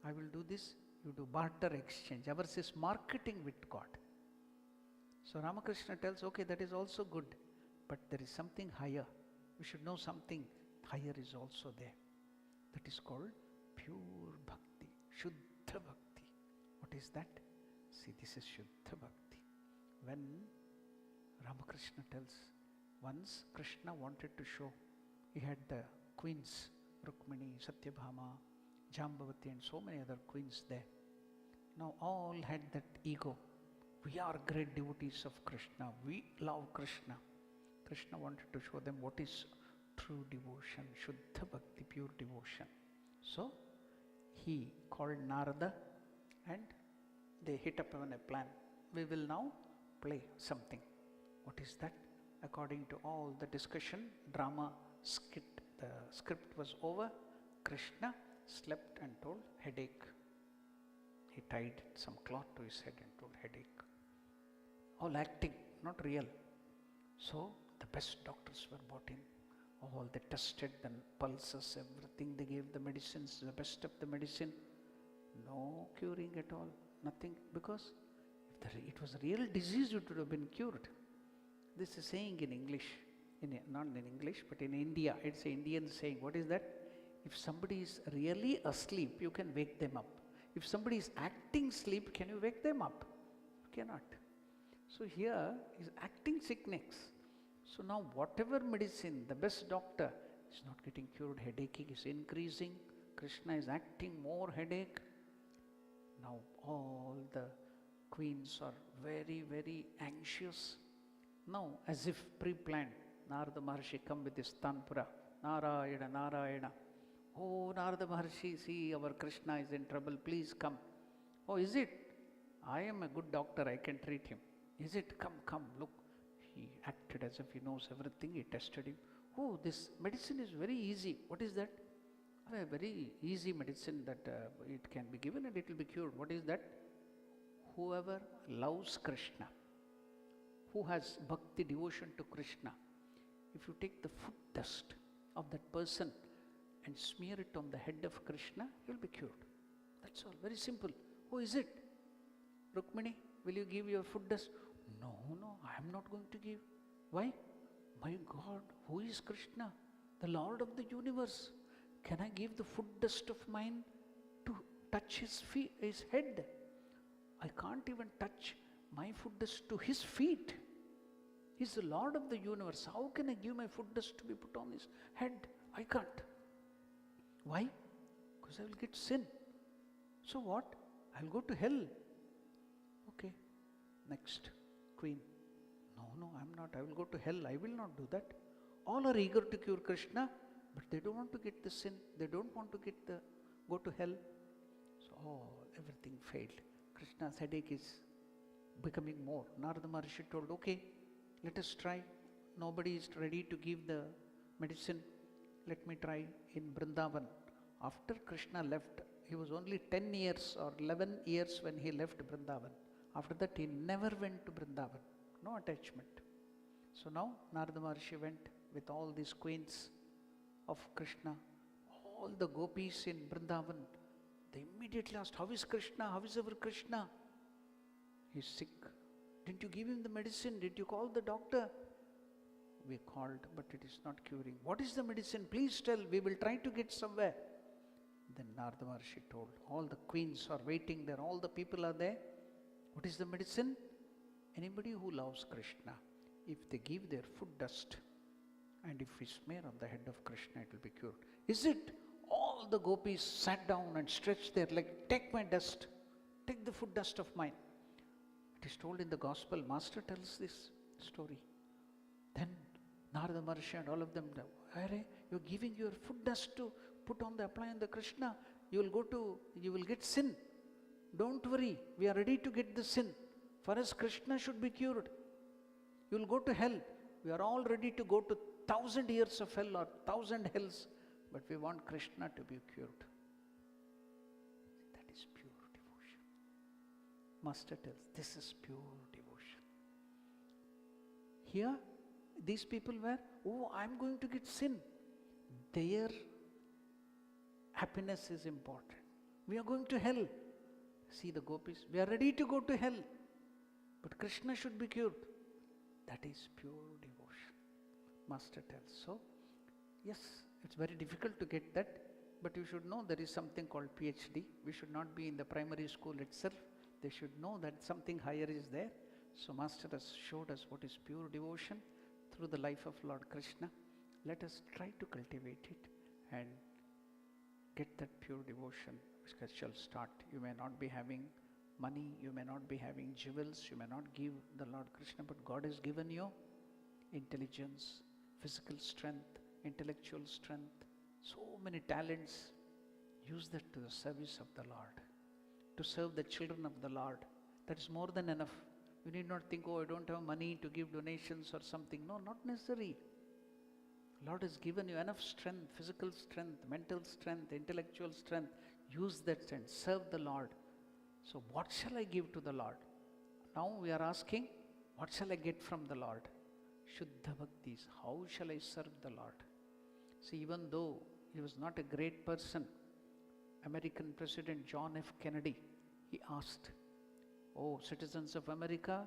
I will do this, you do barter exchange. Ours is marketing with God. So Ramakrishna tells, okay, that is also good, but there is something higher. We should know something higher is also there. That is called pure bhakti, Shuddha Bhakti. What is that? See, this is Shuddha Bhakti. When Ramakrishna tells, once Krishna wanted to show, he had the queens, Rukmini, Satyabhama, Jambavati, and so many other queens there. Now all had that ego. We are great devotees of Krishna. We love Krishna. Krishna wanted to show them what is true devotion, Shuddha Bhakti, pure devotion. So he called Narada and they hit upon a plan. We will now play something. What is that? According to all the discussion, drama, skit, the script was over. Krishna slept and told headache. He tied some cloth to his head and told headache. All acting, not real. So the best doctors were brought in. All they tested the pulses, everything. They gave the medicines, the best of the medicine. No curing at all, nothing. Because if it was a real disease, it would have been cured. This is saying in English. not in English, but in India, it's an Indian saying. What is that? If somebody is really asleep, you can wake them up. If somebody is acting sleep, can you wake them up? You cannot. So here is acting sickness. So now whatever medicine, the best doctor is not getting cured, headache is increasing, Krishna is acting more headache. Now all the queens are very, very anxious. Now as if pre-planned, Narada Maharshi come with his Tanpura, Narayana, Narayana. Oh Narada Maharshi, see our Krishna is in trouble, please come. Oh, is it? I am a good doctor, I can treat him. Is it? Come, come, look. He acted as if he knows everything, he tested him. Oh, this medicine is very easy. What is that? A very easy medicine that it can be given and it will be cured. What is that? Whoever loves Krishna, who has bhakti devotion to Krishna, if you take the foot dust of that person and smear it on the head of Krishna, you will be cured. That's all, very simple. Who is it? Rukmini, will you give your foot dust? No, no, I am not going to give. Why? My God, who is Krishna? The Lord of the universe. Can I give the foot dust of mine to touch his feet, his head? I can't even touch my foot dust to his feet. He's the Lord of the universe. How can I give my foot dust to be put on his head? I can't. Why? Because I will get sin. So what? I'll go to hell. Okay, next. Queen. No, no, I'm not. I will go to hell. I will not do that. All are eager to cure Krishna, but they don't want to get the sin. They don't want to go to hell. So everything failed. Krishna's headache is becoming more. Narada Maharshi told, okay, let us try. Nobody is ready to give the medicine. Let me try in Vrindavan. After Krishna left, he was only 10 years or 11 years when he left Vrindavan. After that, he never went to Vrindavan. No attachment. So now, Narada Maharshi went with all these queens of Krishna, all the gopis in Vrindavan. They immediately asked, how is Krishna? How is our Krishna? He's sick. Didn't you give him the medicine? Did you call the doctor? We called, but it is not curing. What is the medicine? Please tell. We will try to get somewhere. Then Narada Maharshi told, all the queens are waiting there. All the people are there. What is the medicine? Anybody who loves Krishna, if they give their foot dust and if we smear on the head of Krishna, it will be cured. Is it? All the gopis sat down and stretched their leg. Take my dust. Take the foot dust of mine. It is told in the gospel. Master tells this story. Then Narada Maharshi and all of them, you are giving your foot dust to put on the apply on the Krishna. You will get sin. Don't worry, we are ready to get the sin. For us, Krishna should be cured. You will go to hell. We are all ready to go to 1,000 years of hell or 1,000 hells, but we want Krishna to be cured. That is pure devotion. Master tells, this is pure devotion. Here, these people were, oh, I am going to get sin. Their happiness is important. We are going to hell. See the gopis, we are ready to go to hell, but Krishna should be cured. That is pure devotion. Master tells. So, yes, it's very difficult to get that, but you should know there is something called PhD. We should not be in the primary school itself. They should know that something higher is there. So Master has showed us what is pure devotion through the life of Lord Krishna. Let us try to cultivate it and get that pure devotion which shall start. You may not be having money, you may not be having jewels, you may not give the Lord Krishna, but God has given you intelligence, physical strength, intellectual strength, so many talents. Use that to the service of the Lord, to serve the children of the Lord. That is more than enough. You need not think, oh, I don't have money to give donations or something. No, not necessary. Lord has given you enough strength, physical strength, mental strength, intellectual strength. Use that strength, serve the Lord. So what shall I give to the Lord? Now we are asking, what shall I get from the Lord? Shuddha Bhaktis, how shall I serve the Lord? See, even though he was not a great person, American President John F. Kennedy, he asked, oh, citizens of America,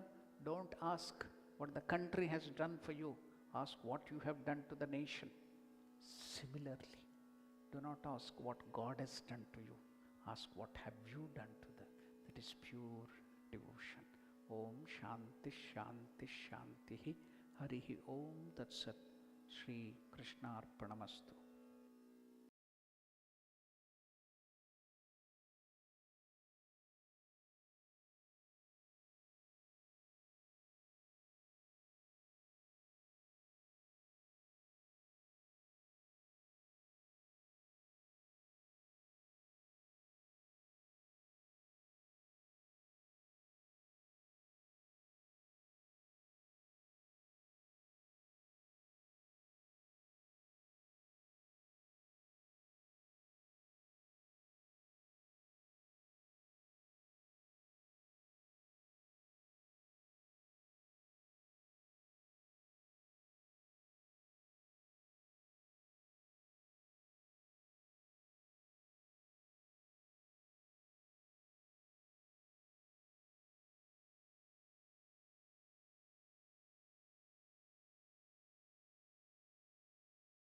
don't ask what the country has done for you. Ask what you have done to the nation. Similarly, do not ask what God has done to you. Ask what have you done to them. That is pure devotion. Om Shanti Shanti Shanti Harihi Om Tat Sat. Shri Krishna Arpanamastu.